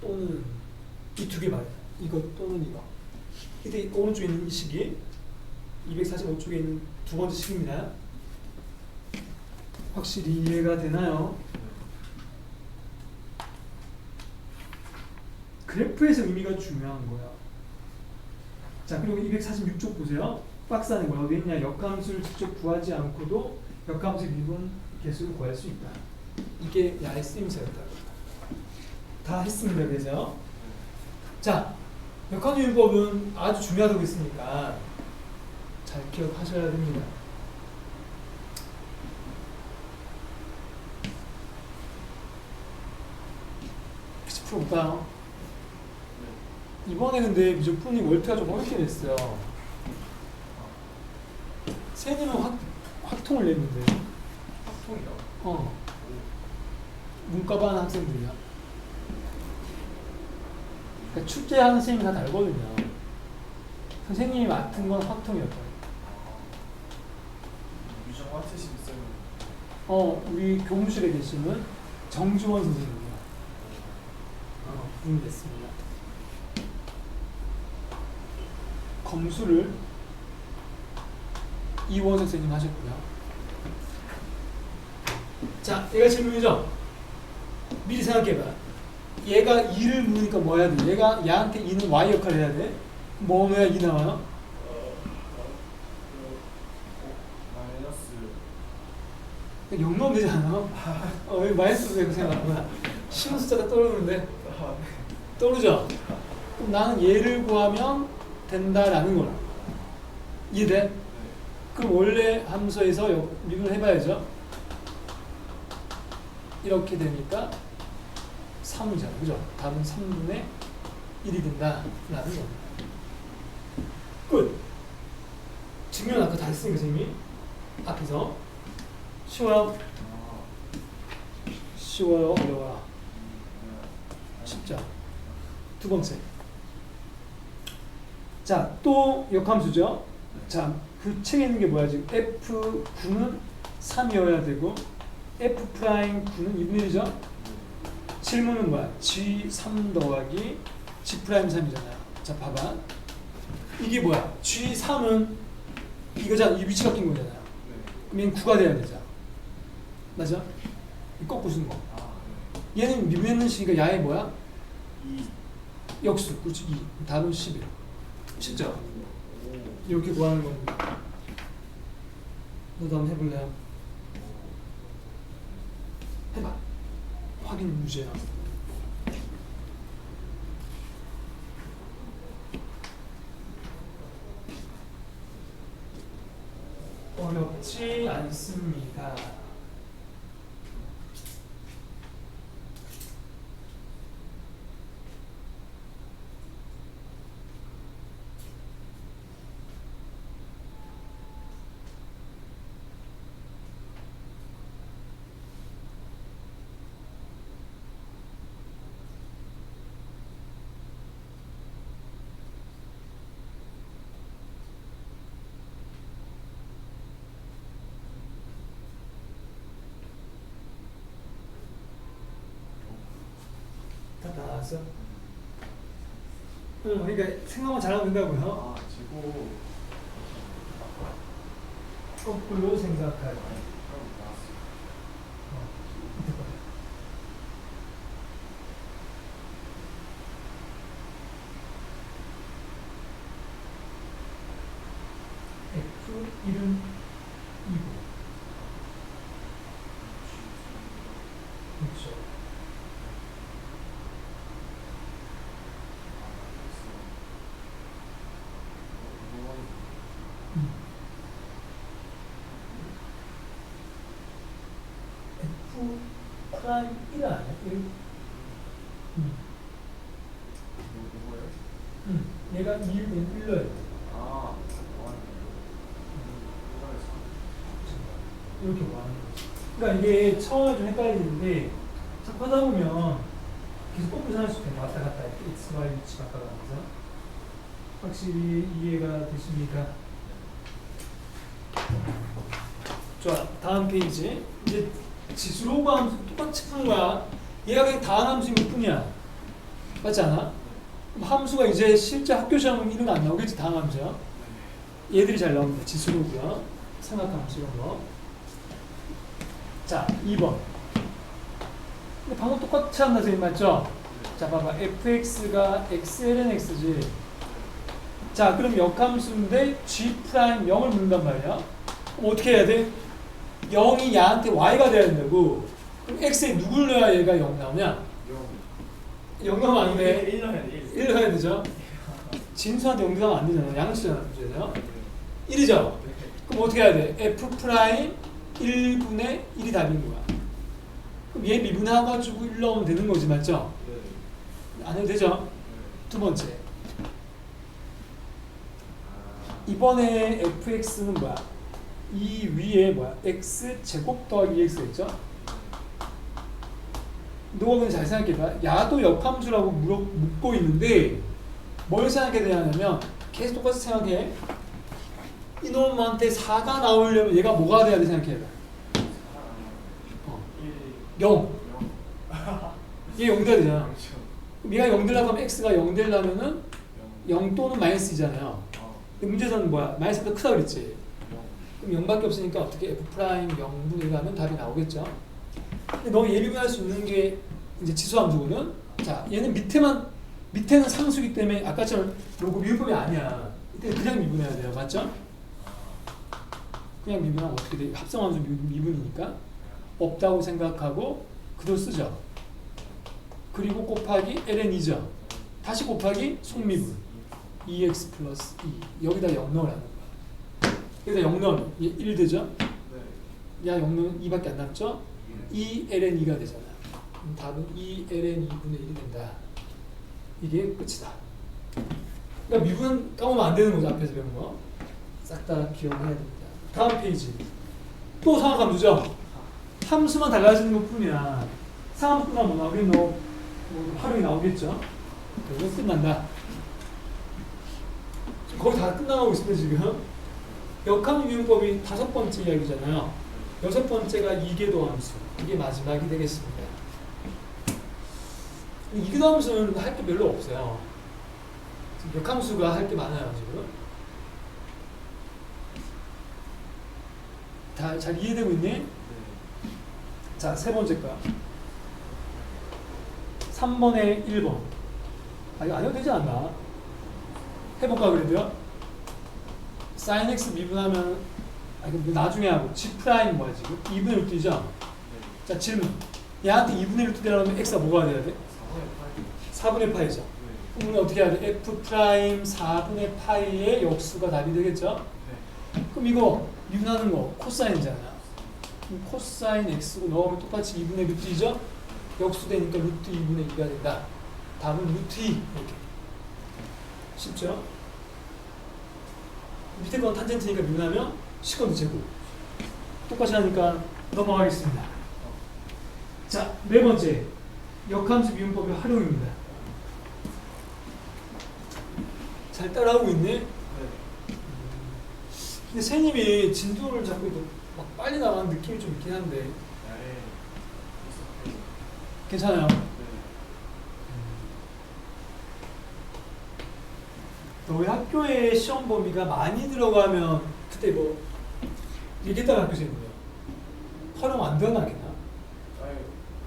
A: 또는 이 두 개 말이야. 이거 또는 이거. 이때 오른쪽에 있는 이 식이 245쪽에 있는 두 번째 식입니다. 확실히 이해가 되나요? 그래프에서 의미가 중요한 거야. 자, 그리고 246쪽 보세요. 박스 안에 뭐라고 되어 있냐? 역함수를 직접 구하지 않고도 역함수의 미분 개수를 구할 수 있다. 이게 야의 쓰임새였다. 다 했습니다. 그래서 자, 역함수 유법은 아주 중요하다고 했으니까 잘 기억하셔야 됩니다. 풀어볼까요? 이번에 근데 미적분이 월트가 좀 어렵게 됐어요. 세님은 확통을 냈는데.
B: 합통이요?
A: 문과반 학생들이야. 그러니까 출제하는 선생님이 다 다르거든요. 선생님이 맡은 건 확통이었다.
B: 유정 화채식 쌤은
A: 우리 교무실에 계시는 정주원 선생님이요. 분이 됐습니다. 검수를 이원 선생님 하셨고요. 자, 얘가 질문이죠? 미리 생각해봐. 얘가 2를 물으니까 뭐 해야 돼? 얘가 얘한테 2는 y 역할을 해야 돼. 뭐 해야 2 나와요?
B: 마이너스
A: 0 넣으면 되지 않아? 왜 마이너스 왜 생각하구나. 쉬운 숫자가 떠오르는데 떠오르죠? 그럼 나는 얘를 구하면 된다라는 거라. 이해돼? 그럼 원래 함수에서 미분을 해봐야죠. 이렇게 되니까 3이잖아. 그죠? 답은 3분의 1이 된다라는 겁니다. 끝. 증명 아까 다 했으니까 선생님이 앞에서 쉬워요? 쉬워요? 어려워요? 쉽죠? 두 번째. 자, 또 역함수죠? 자, 그 책에 있는 게 뭐야 지금? F9는 3이어야 되고 F'9는 2분의 1이죠? 질문은 뭐야? G3 더하기 G'3이잖아요. 자, 봐봐. 이게 뭐야? G3은 이거잖아. 이 위치 바뀐 거잖아요. 그럼 얘는 9가 돼야 되죠. 맞아? 거꾸로 쓰는 거. 얘는 미분했는 식이니까 야의 뭐야?
B: 2
A: 역수. 그렇지. 2. 답은 11. 쉽죠? 이렇게 구하는 겁니다. 너도 한번 해볼래요? 해봐. 확인 문제야. 어렵지 않습니다. 다 나왔어? 그러니까 생각만 잘하면 된다고요.
B: 제곱
A: 거꾸로 생각할.
B: 그럼 나왔어.
A: F1은 2고. 그렇죠. F 프라임 1 아니야? 1? 얘가 1은 1로야. 이렇게 구하는 거지. 그러니까 이게 처음에 좀 헷갈리는데 자꾸 하다 보면 계속 거꾸로 생각할 수 있겠네. 왔다 갔다 X, Y 위치 바꿔가면서 확실히 이해가 되십니까? 좋아. 다음 페이지. 이제 지수로그 함수 똑같이 푸는 거야. 얘가 그냥 다한 함수인 것 뿐이야. 맞지 않아? 그럼 함수가 이제 실제 학교 시험은 이런 거 안 나오겠지. 다한 함수야. 얘들이 잘 나옵니다. 지수로그야. 삼각함수 이런 거. 자, 2번. 근데 방금 똑같이 한다, 선생님, 맞죠? 자, 봐봐. fx가 xln x지. 자, 그럼 역함수인데 g'0을 묻는단 말이야. 그럼 어떻게 해야 돼? 0이 얘한테 y가 돼야 된다고. 그럼 x에 누굴 넣어야 얘가 0 나오냐? 0 넣으면 안 돼.
B: 1 넣어야 돼.
A: 1 넣어야 되죠? 진수한테 0 넣으면 안 되잖아. 양수잖아, 문제죠? 1이죠? 그럼 어떻게 해야 돼? f' 1분의 1이 답인 거야. 그럼 얘 미분해가지고 1 넣으면 되는 거지, 맞죠? 안 해도 되죠? 두 번째. 이번에 fx는 뭐야? 이 위에 뭐야? x 제곱 더하기 2x겠죠? 너가 근데 잘 생각해봐. 야도 역함수라고 묻고 있는데 뭘 생각해야 되냐면 계속 똑같이 생각해. 이놈한테 4가 나오려면 얘가 뭐가 돼야 돼 생각해봐. 0. 얘 0 돼야 되잖아. 그럼 얘가 0 되려고 하면 x가 0 되려면은 0 또는 마이너스이잖아요. 문제에서는 뭐야? 마이너스보다 크다 그랬지. 그럼 0밖에 없으니까 어떻게 f 프라임 0분의 1 하면 답이 나오겠죠. 근데 너무 예비분할 수 있는 게 이제 지수함수거든. 자, 얘는 밑에는 상수기 때문에 아까처럼 요거 미분법이 아니야. 이때 그냥 미분해야 돼요. 맞죠? 그냥 미분하면 어떻게 돼? 합성함수 미분이니까 없다고 생각하고 그대로 쓰죠. 그리고 곱하기 ln이죠. 다시 곱하기 속미분 2x 플러스 2 여기다 0 넣으라는 거야. 여기다 0 넣으면 1 되죠? 야 0 넣으면 2밖에 안 남죠? 2ln2가 되잖아. 그럼 답은 2ln2분의 1이 된다. 이게 끝이다. 그러니까 미분 까먹으면 안 되는 거죠. 앞에서 배운 거. 싹 다 기억해야 됩니다. 다음 페이지. 또 상함수죠? 함수만 달라지는 것 뿐이야. 상함수 끝나면 뭐 나오긴 뭐 활용이 나오겠죠? 그리고 끝난다. 거의 다 끝나가고 있습니다, 지금. 역함 미분법이 5번째 이야기잖아요. 6번째가 이계도 함수. 이게 마지막이 되겠습니다. 이계도 함수는 할 게 별로 없어요. 역함수가 할 게 많아요, 지금. 다 잘 이해되고 있니? 자, 세 번째 거. 3번에 1번. 아, 이거 안 해도 되지 않나? 해볼까, 그래도요? sin x 미분하면, 이거 나중에 하고, g 프라임 뭐야, 지금? 2분의 1 뜨죠? 자, 질문. 얘한테 2분의 1 뜨려면 x가 뭐가 돼야 돼? 4분의 파이죠. 그럼 우리는 어떻게 해야 돼? f 프라임 4분의 파이의 역수가 답이 되겠죠? 그럼 이거 미분하는 거 코사인이잖아. 그럼 코사인 x고 넣으면 똑같이 2분의 루트 2죠? 역수 되니까 루트 2분의 2가 된다. 답은 루트 2 이렇게. 쉽죠? 밑에 건 탄젠트니까 미분하면 시컨드 제곱. 똑같이 하니까 넘어가겠습니다. 자, 네 번째. 역함수 미분법의 활용입니다. 잘 따라하고 있네? 근데 선생님이 진도를 자꾸 막 빨리 나가는 느낌이 좀 있긴 한데 괜찮아요? 너희 학교에 시험 범위가 많이 들어가면 그때 뭐 얘기했다는 학교에서 있는데요. 활용 안 되나겠나?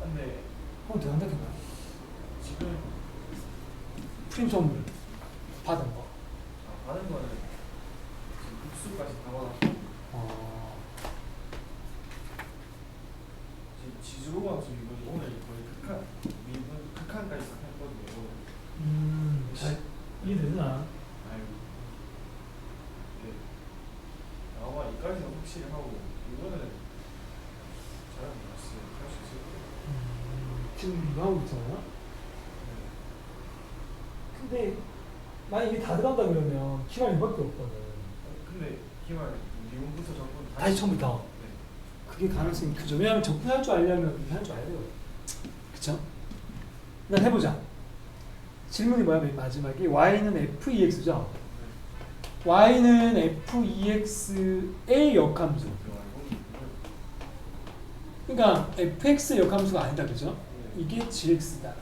B: 근데
A: 활용 되나겠나?
B: 지금
A: 프림 선물 받은 거.
B: 받은 거는 복수까지 다 받았고 지금 지수로만 지금 오늘 거의 극한까지 다 했거든요.
A: 잘 이해되나?
B: 아유, 네. 아마 이까지는 확실히 하고 이거는 잘하는 것 같아요. 할 수 있을 거예요.
A: 지금 이거 하고 있잖아요. 근데 만약 이게 다 들어간다 그러면 기말 이밖에 없거든.
B: 근데 기말 미분부터 전부
A: 다시 처음부터.
B: 네.
A: 그게 가능성이 크죠. 왜냐하면 접근할 줄 알려면 이렇게 할 줄 알아야 돼요. 그쵸? 일단 해보자. 질문이 뭐야, 맨 마지막에? y는 f2x죠? y는 f2x의 역함수. 그러니까 fx의 역함수가 아니다, 그죠? 이게 gx다.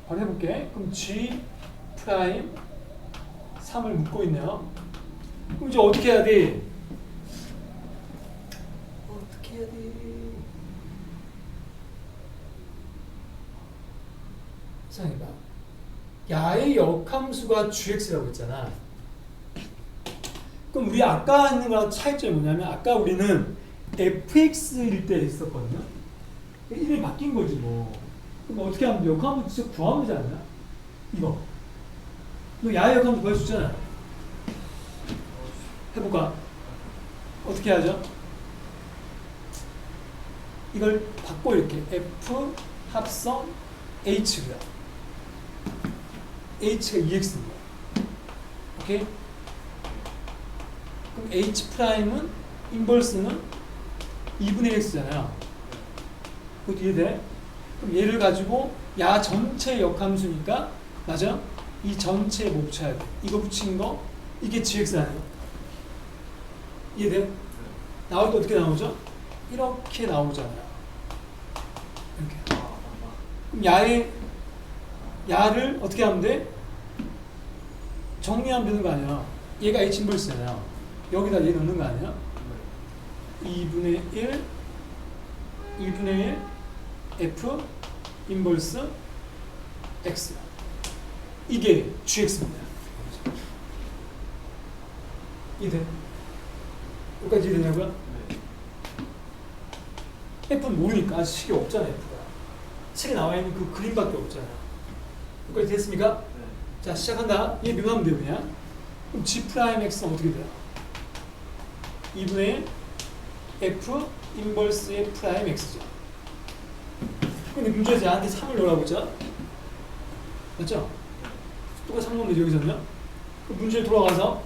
A: 바로 해볼게. 그럼 g 프라임 3을 묶고 있네요. 그럼 이제 어떻게 해야 돼? 어떻게 해야 돼? 생각해봐. 야의 역함수가 gx라고 했잖아. 그럼 우리 아까 있는 거랑 차이점이 뭐냐면 아까 우리는 fx일 때 했었거든요. 이름이 바뀐 거지 뭐. 그럼 어떻게 하면 역함수 진짜 구하면 되지 않냐? 이거. 너 야의 역함수 구해주잖아. 해볼까? 어떻게 하죠? 이걸 바꿔 이렇게 f 합성 h고요. h가 2x입니다. 오케이? 그럼 H 프라임은 인버스는 2분의 x잖아요. 그것도 이해돼? 그럼 얘를 가지고 야 전체 역함수니까 맞아? 이 전체에 뭐 붙여야 돼? 이거 붙인 거 이게 gx 아니에요? 이해돼? 나올 때 어떻게 나오죠? 이렇게 나오잖아요. 이렇게. 그럼 야를 어떻게 하면 돼? 정리하면 되는 거 아니야? 얘가 h 인버스잖아요. 여기다 얘 넣는 거 아니야? 2분의 1 f 인버스 x 이게 gx입니다. 이해? 여기까지 이해되냐고요? 네. f는 모르니까 아직 식이 없잖아요. f가 책에 나와 있는 그 그림밖에 없잖아요. 여기까지 됐습니까? 네. 자 시작한다. 얘 명하면 돼요 그냥. 그럼 g 프라임 x는 어떻게 돼요? 2분의 1 f 인버스의 프라임 x죠. 근데 문제에서 얘한테 3을 넣으라고 했죠? 맞죠? 똑같이 3 넣으면 되죠 여기서는요? 그럼 문제에 돌아가서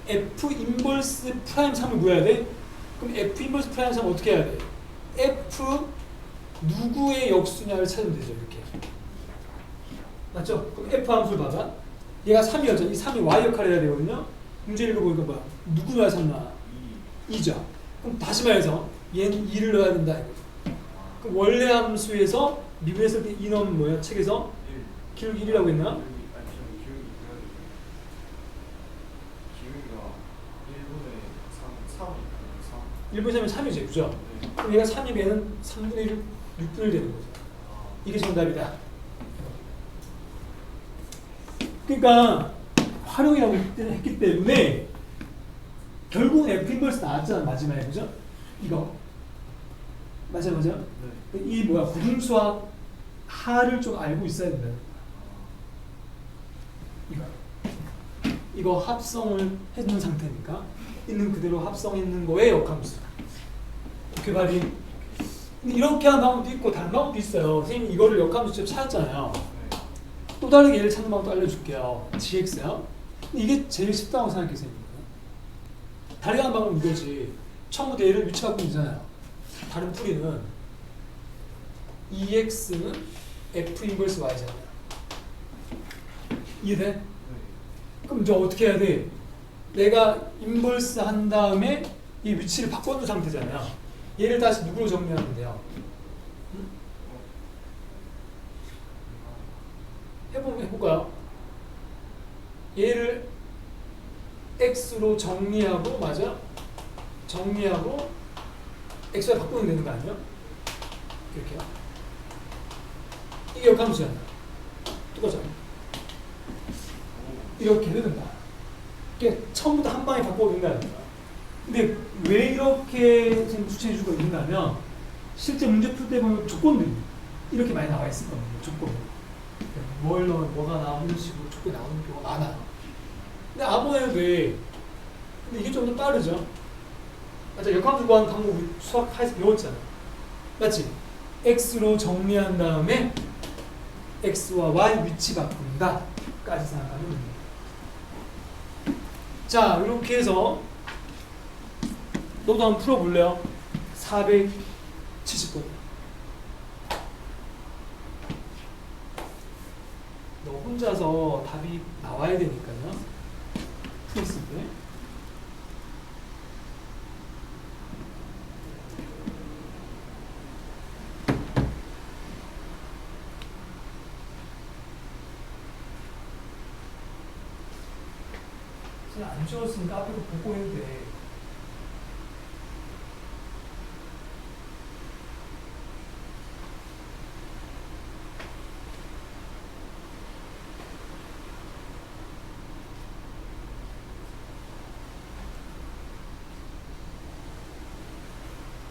A: f 인버스 프라임 3을 구해야 돼? 그럼 f 인버스 프라임 3 어떻게 해야 돼? f 누구의 역수냐를 찾으면 되죠 이렇게. 맞죠? 그럼 f 함수를 받아. 얘가 3이었죠. 이 3이 y 역할을 해야 되거든요. 문제 읽어보니까 뭐야? 누구나 3 나와? 2죠. 그럼 다시 말해서 얘는 2를 넣어야 된다 이거죠. 그럼 원래 함수에서 미분했을 때 2 넣으면 뭐야? 책에서? 기울기 1이라고 했나?
B: 기울기가
A: 1분의 3이면 3이지, 그죠? 네. 그럼 얘가 3이면 얘는 3분의 1, 6분의 1 되는 거죠. 이게 정답이다. 그러니까 활용이라고 했기 때문에 결국은 F 인버스 나왔잖아, 마지막에, 그죠? 이거. 맞아. 네. 이 뭐야, 구분수와 하를 좀 알고 있어야 된다. 이거 합성을 해놓은 상태니까 있는 그대로 합성했는 거에 역함수. 오케이, 발이. 근데 이렇게 하는 방법도 있고 다른 방법도 있어요. 선생님이 이거를 역함수 직접 찾았잖아요. 또 다르게 얘를 찾는 방법도 알려줄게요. gx요. 근데 이게 제일 쉽다고 생각해요. 다르게 하는 방법은 이거지. 처음부터 얘를 위치 바꾸면 되잖아요. 다른 풀이는 EX는 F 인버스 Y잖아요. 이해돼? 그럼 이제 어떻게 해야 돼? 내가 인버스 한 다음에 이 위치를 바꿔놓은 상태잖아요. 얘를 다시 누구로 정리하면 돼요? 응? 해볼까요? 얘를 X로 정리하고, 맞아? 정리하고 X와 바꾸면 되는 거 아니에요? 이렇게요. 이게 역함수잖아. 똑같잖아. 이렇게 되는 거야. 이게 처음부터 한 방에 바꿔도 된다는 거야. 근데 왜 이렇게 추천해 주고 있냐면 실제 문제 풀 때 보면 조건들이 이렇게 많이 나와 있을 겁니다. 조건. 뭘 넣으면 뭐가 나오는 식으로 조건이 나오는 경우가 많아요. 근데 아무래도 왜? 근데 이게 좀 더 빠르죠. 맞아, 역함수 구하는 방법 우리 수학에서 배웠잖아. 맞지? X로 정리한 다음에 X와 Y 위치 바꾼다 까지 생각하면 됩니다. 자, 이렇게 해서 너도 한번 풀어볼래요? 470번. 너 혼자서 답이 나와야 되니까요. 풀었을 때. 안 지웠으니까 앞에도 보고 해도 돼.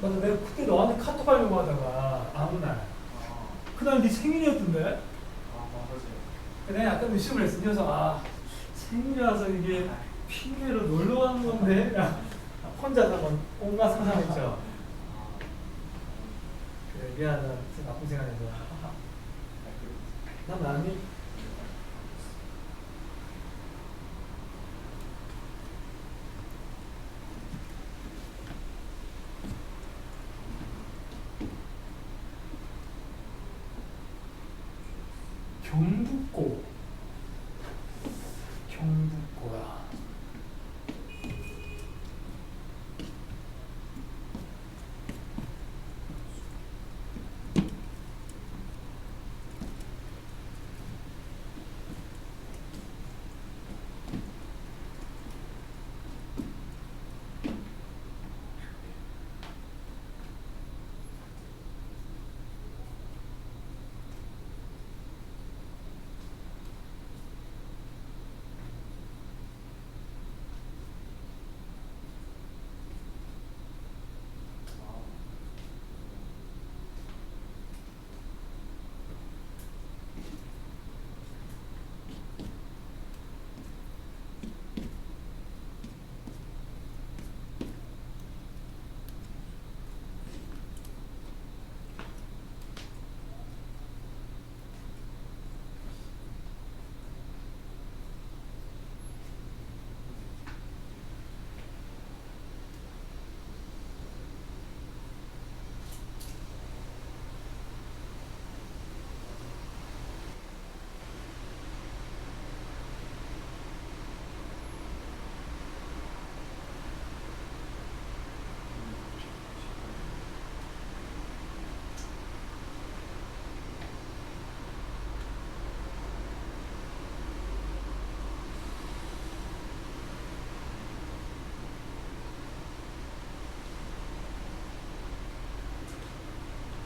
A: 맞아, 내가 그때 너한테 카톡 하려고 하다가 아무 날. 그날 네 생일이었던데?
B: 맞아요.
A: 내가 약간 의심을 했어. 이 녀석, 생일이라서 이게 핑계로 놀러 가는 건데 혼자서 온갖 상상했죠. 그래, 미안하다. 나쁜 생각해서. 난 나니? 경북고. 경북고라.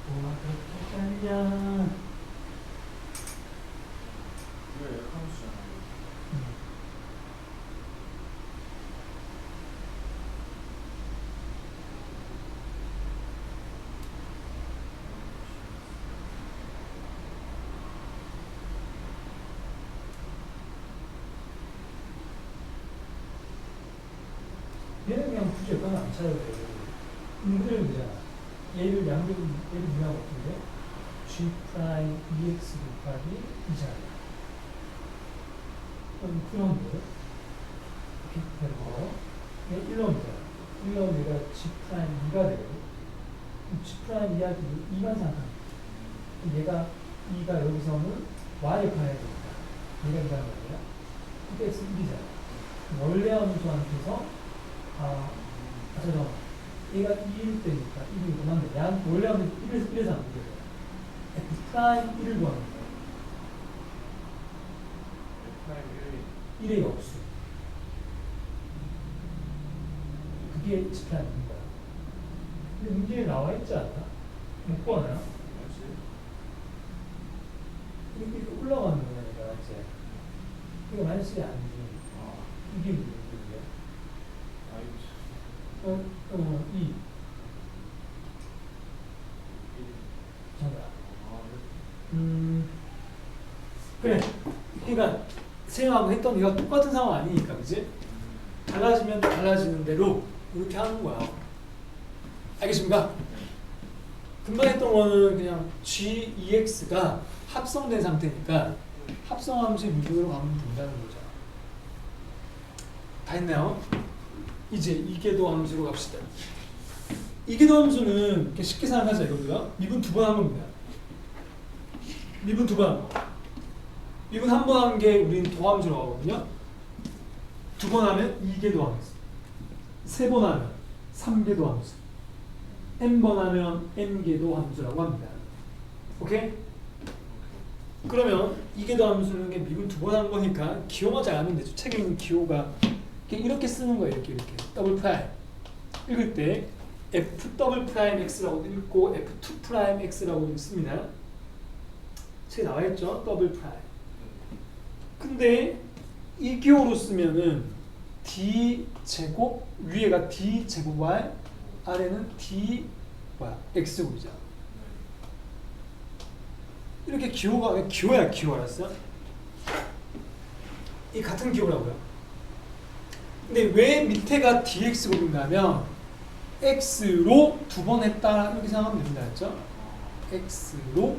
A: 뭐가 그렇게 빨냐.
B: 이거 에어컨수잖아요.
A: 얘는 그냥 굳이 여기는 안 찾아도 돼요. 그대로 되잖아. 얘를 양변, 얘를 뭐라고 어떻게 G 프라임 EX 곱하기 2잖아. 그럼 그런 거예요. 이렇게 되고, 얘 1놈이잖아. 1놈 얘가 G 프라임 2가 되고, G 프라임 2하기 2만 생각하면 얘가 2가 여기서는 Y 역할을 해야 되니까 얘가 2가 말이야. 이게 X 1이잖아. 원래 함수한테서 잠깐만. 얘가 2일 때니까 1이 원한데 원래 하면 1에서 안 되죠. F 프라임 1을 구하는 거예요.
B: 프라임
A: 1의 역수. 그게 G 프라임입니다. 근데 문제에 나와 있지 않나? 못 구하나요?
B: 1이
A: 이렇게 올라가는 거야, 얘가 이제. 이거 마이너스 1이 아니지. 이게 문제예요. 2. 정답. 그래. 그러니까 생각하고 했던 이가 똑같은 상황 아니니까, 그지? 달라지면 달라지는 대로 이렇게 하는 거야. 알겠습니까? 금방 했던 거는 그냥 GEX가 합성된 상태니까 합성함수의 미분으로 가면 된다는 거죠. 다 했나요? 이제 이계도 함수로 갑시다. 이계도 함수는 이렇게 쉽게 생각하자 이거고요. 미분 두 번 한 겁니다. 미분 두 번. 미분 한 번 한 게 우린 도함수로 하거든요. 두 번 하면 이계도 함수. 세 번 하면 삼계도 함수. n번 하면 n계도 함수라고 합니다. 오케이? 그러면 이계도 함수는 게 미분 두 번 한 거니까 기호만 잘 알면 되죠. 책에 있는 기호가 이렇게 쓰는 거예요. 이렇게 더블 프라임 읽을 때 f 더블 프라임 x라고 읽고 f2 프라임 x라고 씁니다. 책에 나와 있죠. 더블 프라임. 근데 이 기호로 쓰면은 d 제곱 위에가 d 제곱 y 아래는 d x곱이죠. 이렇게 기호가 기호야 기호 알았어? 이 같은 기호라고요. 근데 왜 밑에가 dx곱인가 하면 x로 두 번 했다 이렇게 생각하면 됩니다. 그렇죠? x로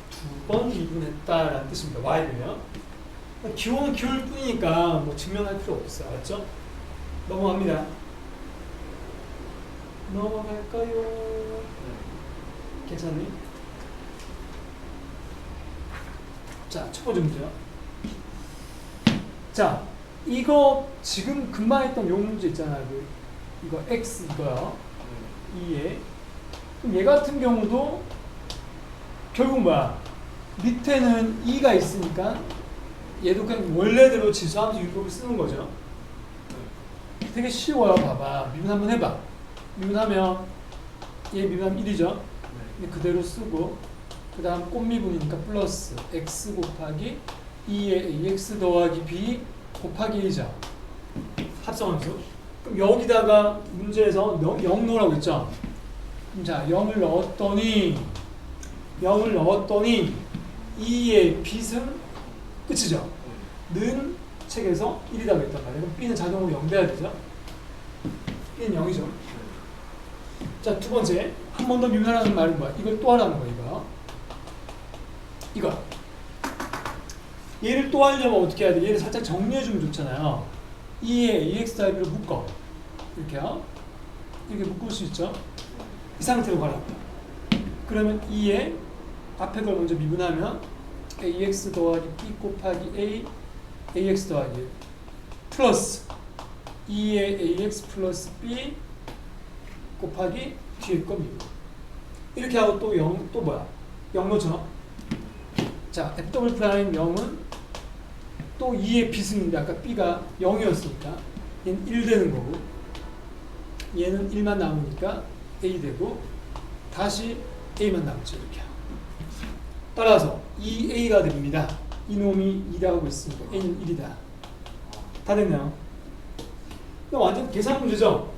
A: 두 번 미분했다라는 뜻입니다. y를요. 기호는 기호일 뿐이니까 뭐 증명할 필요 없어요. 알았죠? 넘어갑니다. 넘어갈까요? 괜찮니? 자. 자, 첫 번째 문제요. 자, 이거 지금 금방 했던 요 문제 있잖아요. 이거 x 이거요. 2에. 그럼 얘 같은 경우도 결국 뭐야? 밑에는 2가 있으니까 얘도 그냥 원래대로 지수함수 유법을 쓰는 거죠. 되게 쉬워요. 봐봐. 미분 한번 해봐. 미분하면 얘 미분하면 1이죠. 근데 그대로 쓰고 그 다음 꽃미분이니까 플러스 x 곱하기 2의 ax 더하기 b 곱하기 1이죠. 합성함수. 그럼 여기다가 문제에서 0 넣으라고 했죠. 자, 0을 넣었더니 2의 b승 끝이죠. 는 책에서 1이라고 했단 말이에요. 그럼 b는 자동으로 0 돼야 되죠. b는 0이죠. 자, 두 번째. 한 번 더 미분하라는 말은 뭐야? 이걸 또 하라는 거야, 이거. 얘를 또 하려면 어떻게 해야 돼? 얘를 살짝 정리해주면 좋잖아요. 2에 ax 더하기로 묶어. 이렇게요. 이렇게 묶을 수 있죠. 이 상태로 가라고. 그러면 2에 앞에 걸 먼저 미분하면 ax 더하기 b 곱하기 a ax 더하기 플러스 2에 ax 플러스 b 곱하기 뒤에 거 미분. 이렇게 하고 또 0, 또 뭐야? 0 넣죠. 자, f 더블 프라임 0은 또 2의 b승인데 아까 b가 0이었으니까 얘는 1 되는 거고 얘는 1만 남으니까 a 되고 다시 a만 남죠. 이렇게 따라서 2a가 됩니다. 이놈이 2라고 있으니까 a는 1이다. 다 됐나요? 완전 계산 문제죠?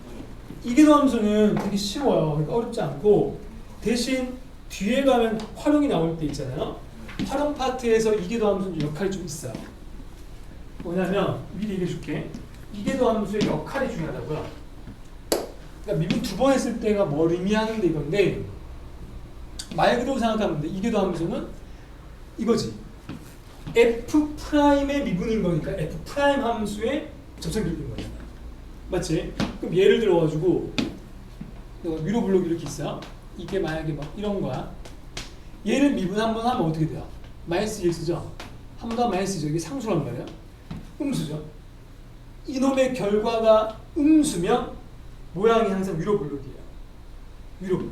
A: 이계도함수는 되게 쉬워요. 그러니까 어렵지 않고 대신 뒤에 가면 활용이 나올 때 있잖아요. 활용 파트에서 이계도함수는 역할이 좀 있어요. 뭐냐면 미리 얘기해줄게. 이계도함수의 역할이 중요하다고요. 그러니까 미분 두 번 했을 때가 뭘 의미하는데 이건데 말 그대로 생각하면 돼. 이계도함수는 이거지. F'의 미분인 거니까 F' 함수의 접선기인 거야. 맞지? 그럼 예를 들어가지고 내가 위로 블록이 이렇게 있어. 이게 만약에 막 이런 거야. 얘를 미분 한번 하면 어떻게 돼요? 마이너스 2x죠? 한 번 더 마이너스 2죠. 이게 상수란 말이야. 음수죠. 이놈의 결과가 음수면 모양이 항상 위로 블록이에요. 위로 블록.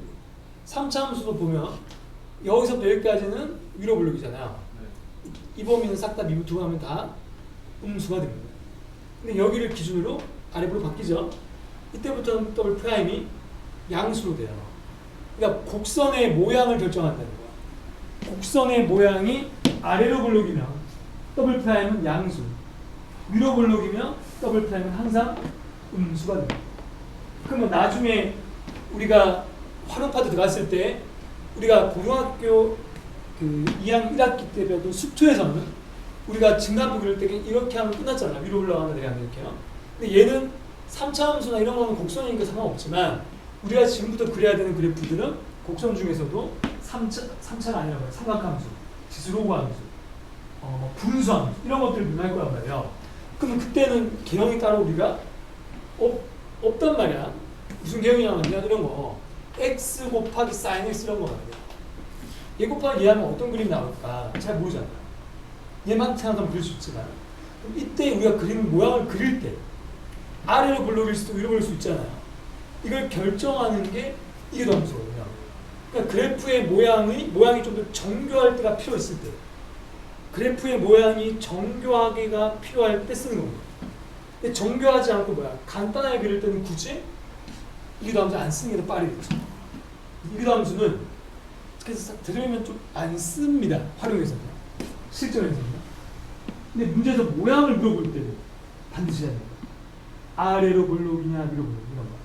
A: 3차 함수도 보면 여기서부터 여기까지는 위로 블록이잖아요. 이 범위는 싹 다 미분 두고 하면 다 음수가 됩니다. 근데 여기를 기준으로 아래 블록 바뀌죠. 이때부터는 더블 프라임이 양수로 돼요. 그러니까 곡선의 모양을 결정한다는 거야. 곡선의 모양이 아래로 블록이면 더블 프라임은 양수, 위로 블록이면 더블 프라임은 항상 음수가 됩니다. 그러면 나중에 우리가 활용 파트 들어갔을 때 우리가 고등학교 그 2학년 1학기 때 배웠던 수투에서는 우리가 증가함수 그릴 때 이렇게 하면 끝났잖아. 위로 올라가면 내려가면 이렇게요. 근데 얘는 3차 함수나 이런 거는 곡선이니까 상관없지만 우리가 지금부터 그려야 되는 그래프들은 곡선 중에서도 3차가 아니라 뭐야? 삼각함수, 지수로그함수, 분수함수 이런 것들을 분할 거란 말이에요. 그럼 그때는 개형에 따라 우리가 없단 말이야. 무슨 개형이냐면 이런 거 x 곱하기 sin x 이런 거 말이야. 얘 곱하기 얘 하면 어떤 그림이 나올까 잘 모르잖아. 얘만 생각하면 그릴 수 있지만 그럼 이때 우리가 그림 모양을 그릴 때 아래로 블록일 수도 위로 그릴 수 있잖아요. 이걸 결정하는 게 이계도함수거든요. 그러니까 그래프의 모양이 좀 더 정교할 때가 필요 있을 때, 그래프의 모양이 정교하게가 필요할 때 쓰는 겁니다. 근데 정교하지 않고 간단하게 그릴 때는 굳이 이계도함수 안 쓰는 게 더 빠르겠죠. 이계도함수는 그래서 들으면 좀 안 씁니다. 활용해서는 실전에서는. 근데 문제에서 모양을 물어볼 때는 반드시 해야 됩니다. 아래로 블록이냐 위로 블록 이런 거.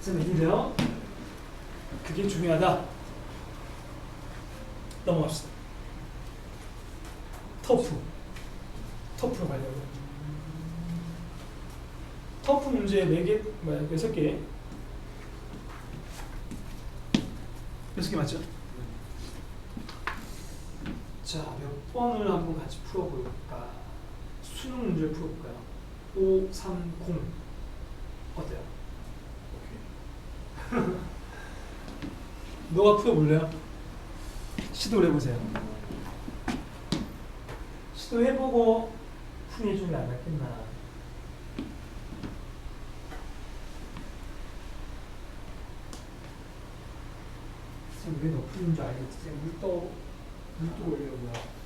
A: 그래서 이제요. 그게 중요하다. 넘어갑시다. 터프로 가려고. 터프 문제 4개, 6개. 6개 맞죠? 자, 몇 번을 한번 같이 풀어볼까? 수능 문제를 풀어볼까요? 530 어때요? 너가 풀어볼래요? 시도를 해보세요. 시도해보고 풀이해주는 게 안 낫겠나. 지금 왜 높은 줄 알겠지? 지금 물도 올려고요.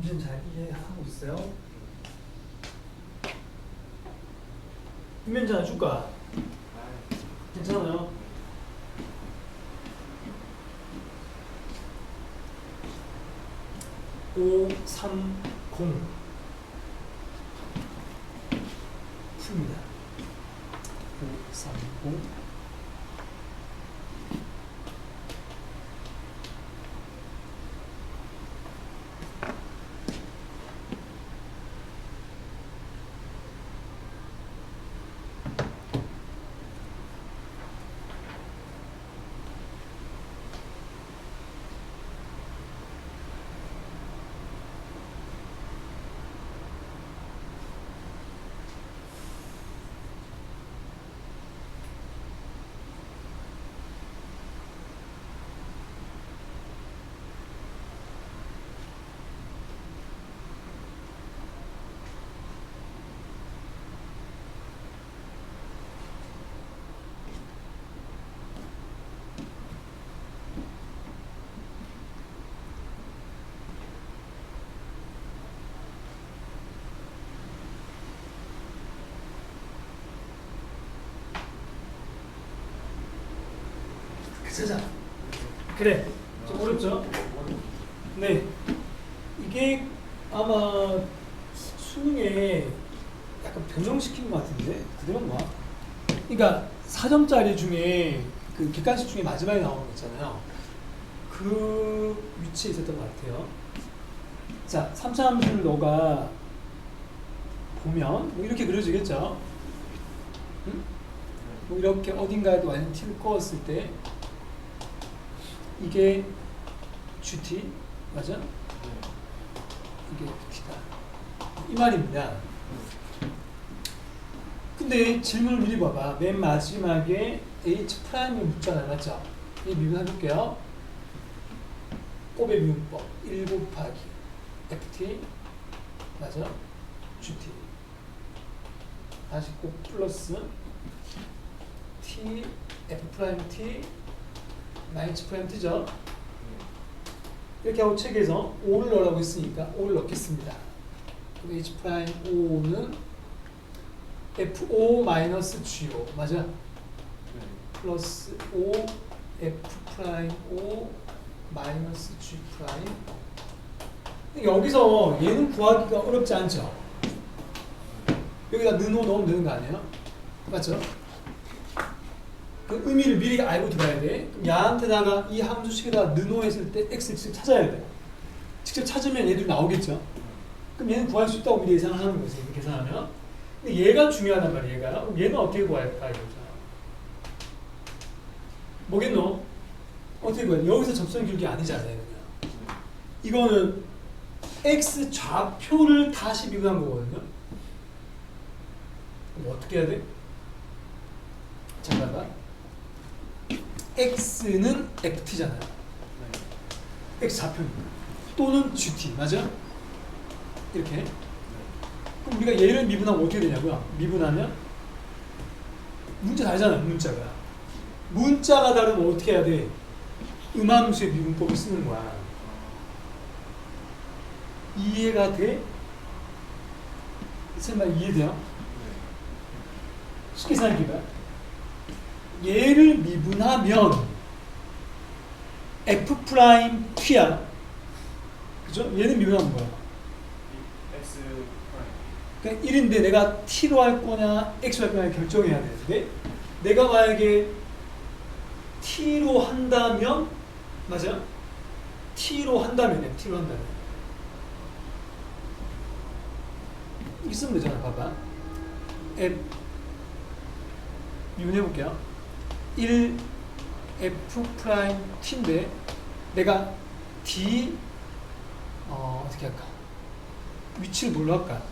A: 문제는 잘 이해하고 있어요? 분면제 하나 줄까? 괜찮아요? 오, 3, 0 풉니다. 5, 3, 0 쓰자. 그래. 좀 어렵죠? 네. 이게 아마 수능에 약간 변형시킨 것 같은데 그대로인가? 그러니까 4점짜리 중에 그 객관식 중에 마지막에 나오는 거 있잖아요. 그 위치에 있었던 것 같아요. 자, 3차 함수를 너가 보면 뭐 이렇게 그려지겠죠? 응? 뭐 이렇게 어딘가에 완전 t를 꺼었을 때 이게 GT 맞아? 이게 FT다. 이 말입니다. 근데 질문을 미리 봐봐. 맨 마지막에 H'을 묻잖아요. 맞죠? 이 미분 해볼게요. 곱의 미분법 1 곱하기 FT 맞아? GT 다시 곱 플러스 T F'T 마이너스 T'죠? 이렇게 하고 책에서 5를 넣으라고 했으니까 5를 넣겠습니다. 그럼 H'O는 FO-GO 맞아? 플러스 O F'O 마이너스 G'. 여기서 얘는 구하기가 어렵지 않죠? 여기다 는호 넣으면 되는 거 아니에요? 맞죠? 그 의미를 미리 알고 들어야 돼. 그럼 야한테다가 이 함수식에다가 는호했을 때 x를 직접 찾아야 돼. 직접 찾으면 얘들이 나오겠죠? 그럼 얘는 구할 수 있다고 미리 예상을 하는 거지. 계산하면. 근데 얘가 중요하단 말이에요. 얘가. 그럼 얘는 어떻게 구할까? 이거죠. 뭐겠노? 어떻게 구해야 돼? 여기서 접선 기울기 아니잖아요. 그냥. 이거는 x 좌표를 다시 미분한 거거든요. 그럼 어떻게 해야 돼? 잠깐만. x는 ft잖아요. x 좌표입니다. 또는 gt 맞아? 이렇게. 그럼 우리가 얘를 미분하면 어떻게 되냐고요? 미분하면 문자 다르잖아요. 문자가 다르면 어떻게 해야 돼? 음함수의 미분법을 쓰는 거야. 이해가 돼? 설마 이해돼요? 쉽게 생각해봐. 얘를 미분하면 F 프라임 T야. 그죠? 얘는 미분하면 뭐야?
B: X 프라임.
A: 그러니까 1인데 내가 T로 할 거냐 X로 할 거냐 결정해야 되는데 내가 만약에 T로 한다면 맞아요? T로 한다면 있으면 되잖아. 봐봐. F 미분해볼게요. 1 F 프라임 T인데 내가 D 어떻게 할까? 위치를 뭘로 할까?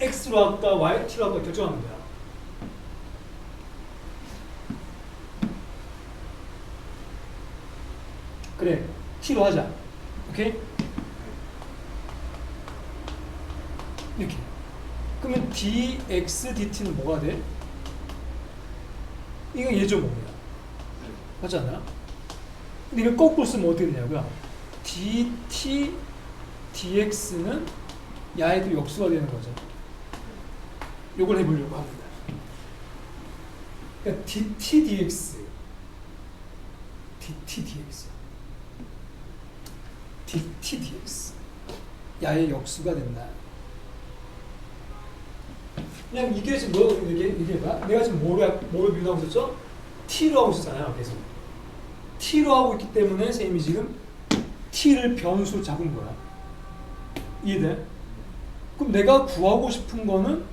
A: X로 할까? T로 할까? 결정하면 돼요. 그래, T로 하자. 오케이? 이렇게. 그러면 dx dt는 뭐가 돼? 이거 예죠, 뭐야? 맞지 않나요? 근데 이걸 거꾸로 쓰면 어떻게 되냐고요? dt dx는 야에도 역수가 되는 거죠. 요걸 해보려고 합니다. 그러니까 dt dx 야의 역수가 된다. 그냥 이게 지금 뭐라고 얘기해봐. 내가 지금 뭐를 미분하고 있었죠? t로 하고 있었잖아요. 계속 t로 하고 있기 때문에 선생님이 지금 t를 변수로 잡은 거야. 이해돼? 그럼 내가 구하고 싶은 거는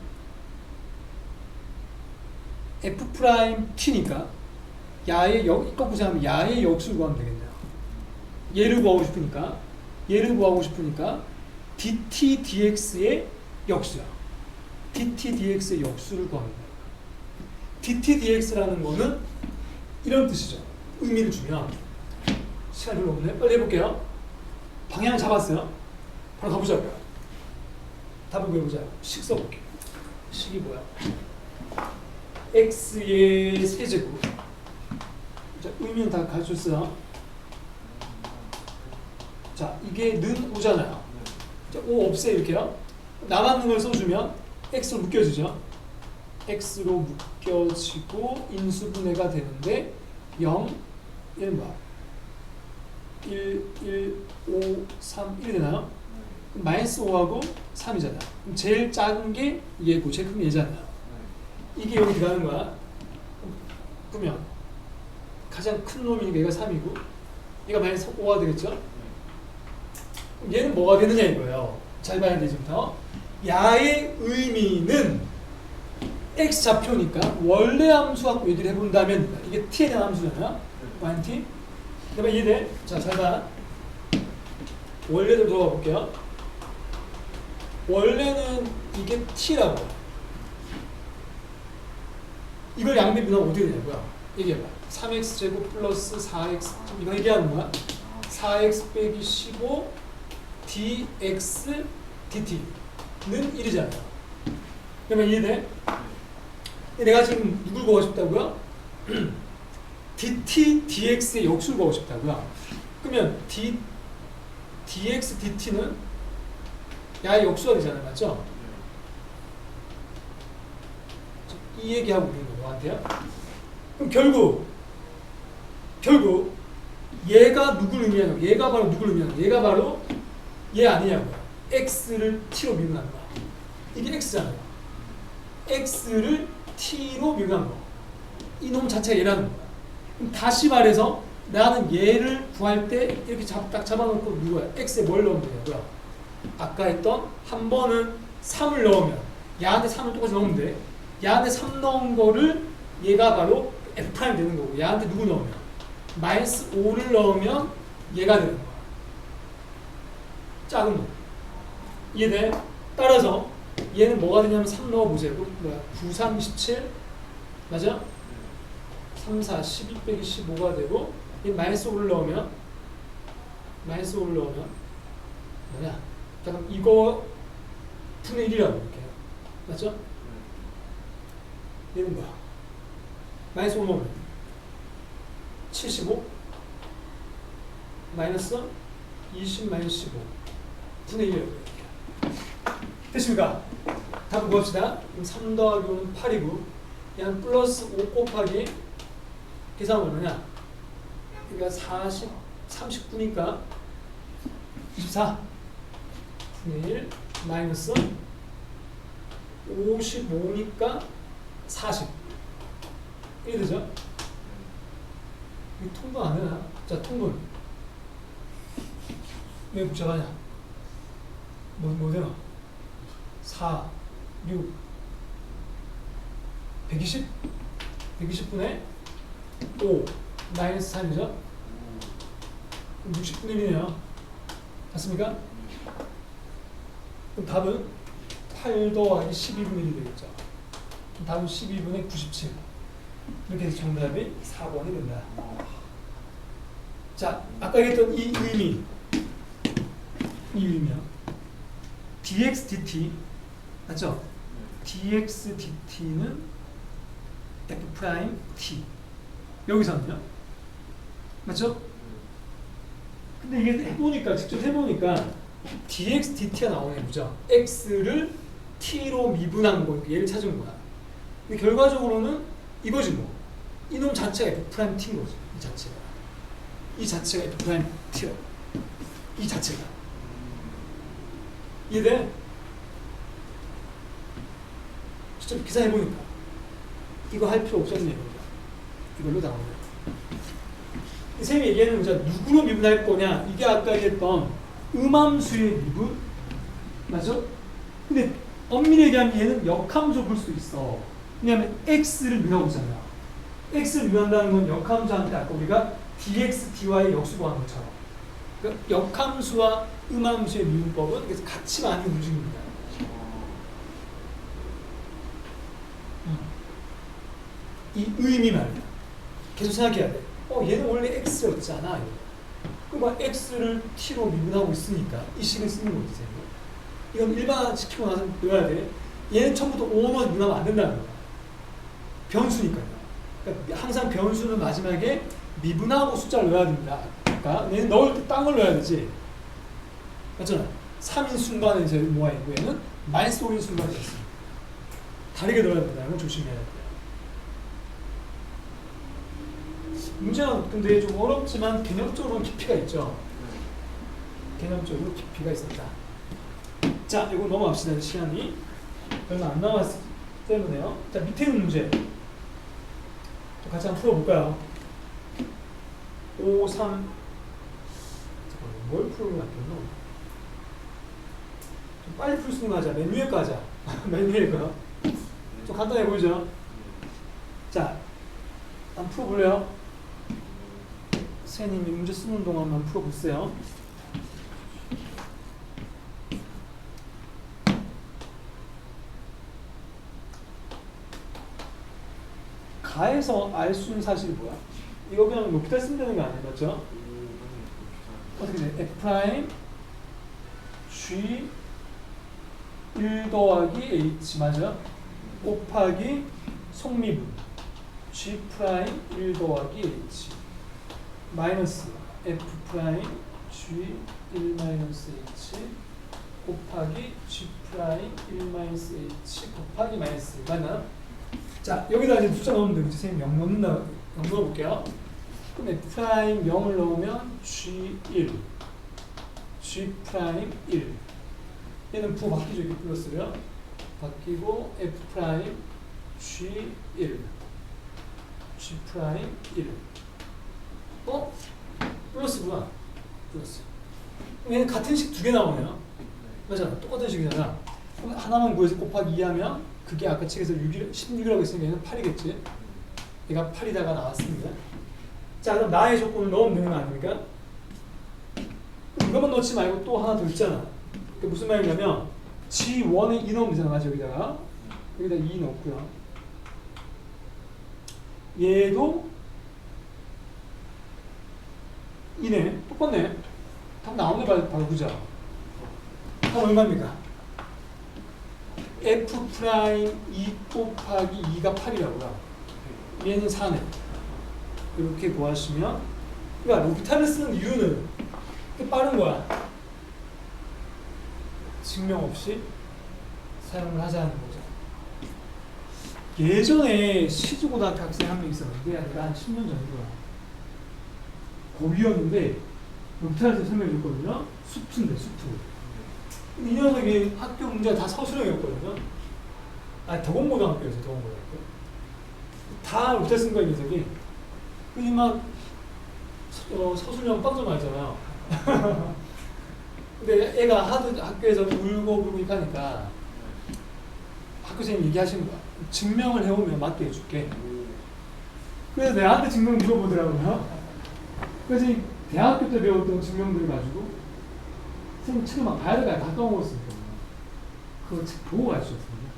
A: f 프라임 t니까 야의 거꾸로 하면 야의 역수를 구하면 되겠네요. 얘를 구하고 싶으니까 dt dx의 역수야. dt dx의 역수를 구합니다. dt dx라는 거는 이런 뜻이죠. 의미를 주면 시간이 별로 없네. 빨리 해볼게요. 방향 잡았어요. 바로 가보자고요. 답을 보여보자. 식 써볼게요. 식이 뭐야? x의 세제곱. 자, 의미는 다 가르쳤어요. 자, 이게 는 5잖아요. 자, 5 없애 이렇게요. 남았는 걸 써주면 x로 묶여지죠. x로 묶여지고 인수분해가 되는데 0, 1 뭐야? 1, 1, 5, 3, 1이 되나요? 그럼 마이너스 5하고 3이잖아요. 그럼 제일 작은 게 얘고 제일 큰 게 얘잖아요. 이게 여기 들어가는 거야. 그러면 가장 큰 놈이니까 얘가 3이고 얘가 마이너스 5가 되겠죠? 그럼 얘는 뭐가 되느냐 이거예요. 잘 봐야 돼 지금부터. 야의 의미는 x 좌표니까 원래 함수 갖고 얘기를 해본다면 이게 t에 대한 함수잖아요. yt. 그러면 이해돼? 자, 잘 봐. 원래대로 들어가 볼게요. 원래는 이게 t라고. 이걸 양변 분하면 어떻게 되냐고요? 얘기해봐. 3x제곱 플러스 4x 이거 얘기하는 거야. 4x 빼기 15 dx dt는 1이잖아요. 그러면 이해돼? 내가 지금 누굴 구하고 싶다고요? dt dx의 역수를 구하고 싶다고요. 그러면 dx dt는 야의 역수가 되잖아요. 맞죠? 이 얘기하고 있는 거 너한테요. 그럼 결국 얘가 누구를 의미하냐고. 얘가 바로 누구를 의미하냐고. 얘가 바로 얘 아니냐고요. x를 t로 미분한 거야. 이게 x잖아요. x를 t로 미분한 거. 이놈 자체가 얘라는 거야. 그럼 다시 말해서 나는 얘를 구할 때 이렇게 딱 잡아놓고 누구야? x에 뭘 넣으면 되냐고요. 아까 했던 한 번은 3을 넣으면 야한테 3을 똑같이 넣으면 돼. 야한테 3 넣은 거를 얘가 바로 f' 되는 거고 야한테 누구 넣으면 마이너스 5를 넣으면 얘가 되는 거야. 작은 놈. 이해돼? 따라서 얘는 뭐가 되냐면 3 넣어보세요. 뭐야? 9, 3, 17 맞아? 3, 4, 12 빼기 15가 되고 얘 마이너스 5를 넣으면 뭐냐? 자, 그럼 이거 분의 1이라고 볼게요. 맞죠? 얘는 뭐야? 마이너스 5 넣으면 75 마이너스 20 마이너스 15 분의 1이라고 볼게요. 됐습니까? 답을 구합시다. 그럼 3 더하기 5는 8이고 얘는 플러스 5 곱하기 계산은 얼마냐? 그러니까 40, 39니까 24 분의 1 마이너스 55니까 40 이게 되죠? 이 통분 안 되나? 자, 통분 왜 복잡하냐? 뭐 되나? 4, 6 120? 120분의 5 마이너스 3이죠? 그럼 60분의 1이네요. 맞습니까? 그럼 답은 8 더하기 12분의 1이 되겠죠. 그럼 답은 12분의 97. 이렇게 해서 정답이 4번이 된다. 자, 아까 얘기했던 이 의미요. dx dt 맞죠? dx dt는 f 프라임 t 여기서는요? 맞죠? 근데 이게 해보니까 직접 해보니까 dx dt가 나오네 그죠? x를 t로 미분한 거 얘를 찾은 거야. 근데 결과적으로는 이거지 뭐. 이놈 자체가 f 프라임 t인 거지. 이 자체가 f 프라임 t야. 이 자체가. 이해돼? 직접 계산해보니까 이거 할 필요 없었네요. 이걸로 나오네. 선생님이 얘기하는 거죠. 누구로 미분할 거냐? 이게 아까 얘기했던 음함수의 미분 맞죠? 근데 엄밀히 얘기하면 얘는 역함수 볼 수 있어. 왜냐하면 x를 미분하고 있잖아요. x를 미분한다는 건 역함수한테 아까 우리가 dx, dy의 역수 구하는 것처럼 그러니까 역함수와 음함수의 미분법은 그래서 같이 많이 움직입니다. 이 의미 말이야. 계속 생각해야 돼. 얘는 원래 x였잖아. 그럼 x를 t로 미분하고 있으니까 이 식을 쓰는 거지. 이건 일반화시키고 나서 넣어야 돼. 얘는 처음부터 5로 미분하면 안 된다는 거야. 변수니까요. 그러니까 항상 변수는 마지막에 미분하고 숫자를 넣어야 됩니다. 그러니까 얘는 넣을 때 딴 걸 넣어야 되지. 맞잖아. 3인 순간에 이제 뭐가 있고 얘는 마이너스 5인 순간이 있어. 다르게 넣어야 된다는 걸 조심해야 돼. 문제는 근데 좀 어렵지만 개념적으로 깊이가 있죠. 개념적으로 깊이가 있었다. 자, 이거 넘어갑시다. 시간이 얼마 안 남았기 때문에요. 자, 밑에 있는 문제 같이 한번 풀어볼까요? 5, 3 잠깐만, 뭘 풀어보면 낫겠노? 좀 빨리 풀 수 있는 거 하자. 맨 위에 거 하자. 맨 위에 거. 좀 간단해 보이죠? 자, 한번 풀어볼래요? 선생님이 문제 쓰는 동안만 풀어보세요. 가에서 알 수 있는 사실이 뭐야? 이거 그냥 높이다 쓰면 되는 거 아니에요? 맞죠? 어떻게 돼? f 프라임 g 1 더하기 h 맞아? 곱하기 속미분 g 프라임 1 더하기 h 마이너스 f 프라임 g 1 마이너스 h 곱하기 g 프라임 1 마이너스 h 곱하기 마이너스 맞나? 자, 여기다 이제 숫자 넣으면 되겠지. 선생님 0 넣는다. 0 넣어볼게요. 그럼 f 프라임 0을 넣으면 g1 g 프라임 1 얘는 부호 바뀌죠. 이렇게 플러스로요. 바뀌고 f 프라임 g1 g 프라임 1 플러스구나. 플러스. 얘는 같은 식 두 개 나오네요. 맞아. 똑같은 식이잖아. 그럼 하나만 구해서 곱하기 2 하면 그게 아까 책에서 16이라고 했으니까 얘는 8이겠지. 얘가 8이다가 나왔습니다. 자, 그럼 나의 조건을 넣으면 되는 거 아닙니까? 이것만 넣지 말고 또 하나 더 있잖아. 그게 무슨 말이냐면 G1에 2 넣으면 되잖아. 맞아, 여기다가 2 넣고요. 얘도 2네. 똑같네. 답 나오네. 바로 그죠? 답 얼마입니까? f 프라임 2 곱하기 2가 8이라고요. 얘는 4네. 이렇게 구하시면 그러니까 로피탈을 쓰는 이유는 빠른 거야. 증명 없이 사용을 하자는 거죠. 예전에 시주고등학교 학생 한 명 있었는데 한 10년 전이고요. 고비였는데 경찰에서 설명해 줬거든요. 수투인데 수투. 이 녀석이 학교 문제가 다 서술형이었거든요. 아니 덕원고등학교였어요. 덕원고등학교. 다 못해 쓴 거야 이 녀석이. 그니 막 서술형 빵점 맞잖아요. 근데 애가 하도 학교에서 울고 불고 하니까 학교 선생님이 얘기하시는 거야. 증명을 해오면 맞게 해줄게. 그래서 내한테 증명 물어보더라고요. 그래서 이 대학교 때 배웠던 증명들을 가지고 선생님 책을 막 봐야 될까요? 다 까먹었으니까. 그거 책 보고 가르쳤습니다.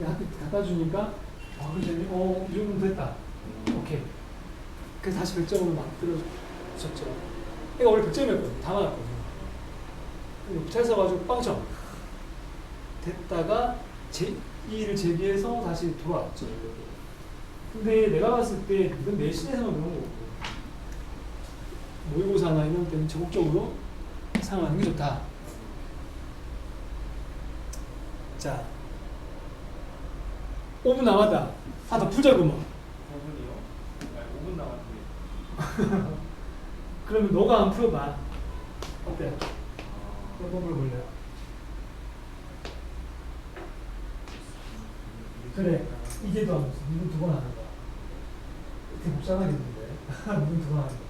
A: 학교 갖다 주니까 선생님이 이 정도면 됐다. 오케이. 그래서 다시 100점으로 만들어줬죠. 애가 원래 100점이었거든요. 다 맞았거든요. 잘 써가지고 빵점. 됐다가 이의를 제기해서 다시 돌아왔죠. 근데 내가 봤을 때 이건 내신에서만 그런 거고 모의고사나 이런 때는 적극적으로 사용하는 게 좋다. 자, 5분 남았다. 더 풀자고 뭐.
B: 5분이요? 아니 5분 남았는데.
A: 그러면 너가 안 풀어봐. 어때? 몇 번 물어볼래요? 그래, 이제도 안 했어. 이건 2번 하는 거야. 되게 복잡하겠는데. 이건 2번 하는 거야.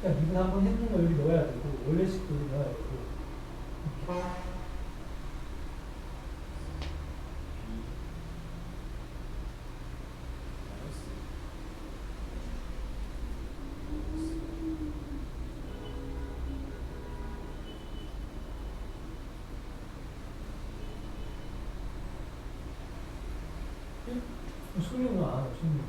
A: 그러니까 미분 한번 했는 거 여기 넣어야 되고, 원래 식도 여기 넣어야 되고. 소리는 안 하고, 소리는.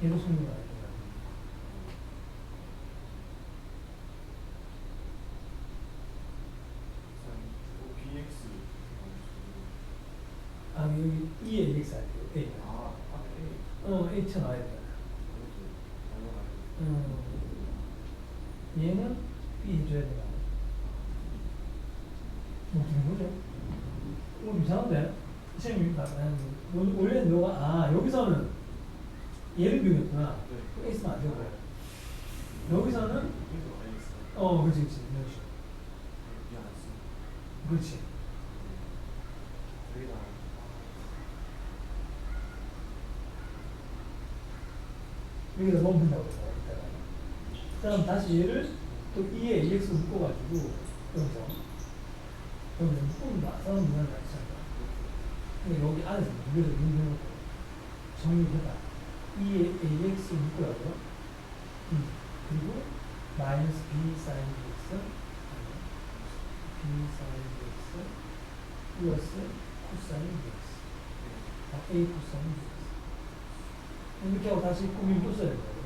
A: 얘도 소리는 안 해요.
B: BX.
A: 아, 여기 E에 EX 할게요. A. H가 나와야 돼. 얘는 B 해줘야 되나? 뭐 어떻게 보죠? 이상한데? 선생님이 원래는 너가 여기서는 얘를 비우겠구나.
B: 네.
A: 있으면 안 되고 여기서는 그렇지 이런 식으로. 그렇지. 여기다 멈춘다고 해서 그럼 다시 얘를 또 2에 EX 묶어가지고 여기서 묶으면 나사는 문화를 같이 한다. 근데 여기 안에서 무게를 넣는 거 정리해봐. 2에 AX 묶으라고요. 그리고 마이너스 B 사인 BX B 사인 BX 플러스 코사인 BX A 코사인 BX 이렇게 하고 다시 꾸미면 또 써야 돼요.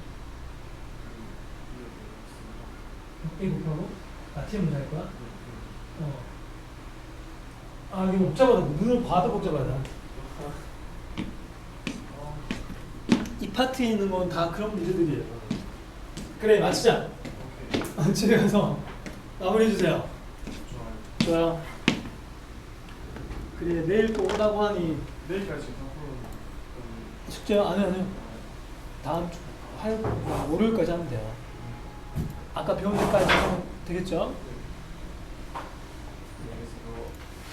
A: A 곱하고 TM을 할 거야? 이게 복잡하다. 눈을 봐도 복잡하다. 이 파트에 있는 건 다 그런 문제들이에요. 그래, 맞추자. 집에 가서 마무리해 주세요. 좋아요. 그래, 내일 또 오라고 하니.
B: 내일까지 다 풀어놓은
A: 숙제 아니요. 다음 주 월요일까지 하면 돼요. 아까 배운 데까지 하면 되겠죠?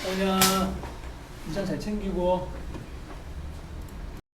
A: 그냥 일단 잘 챙기고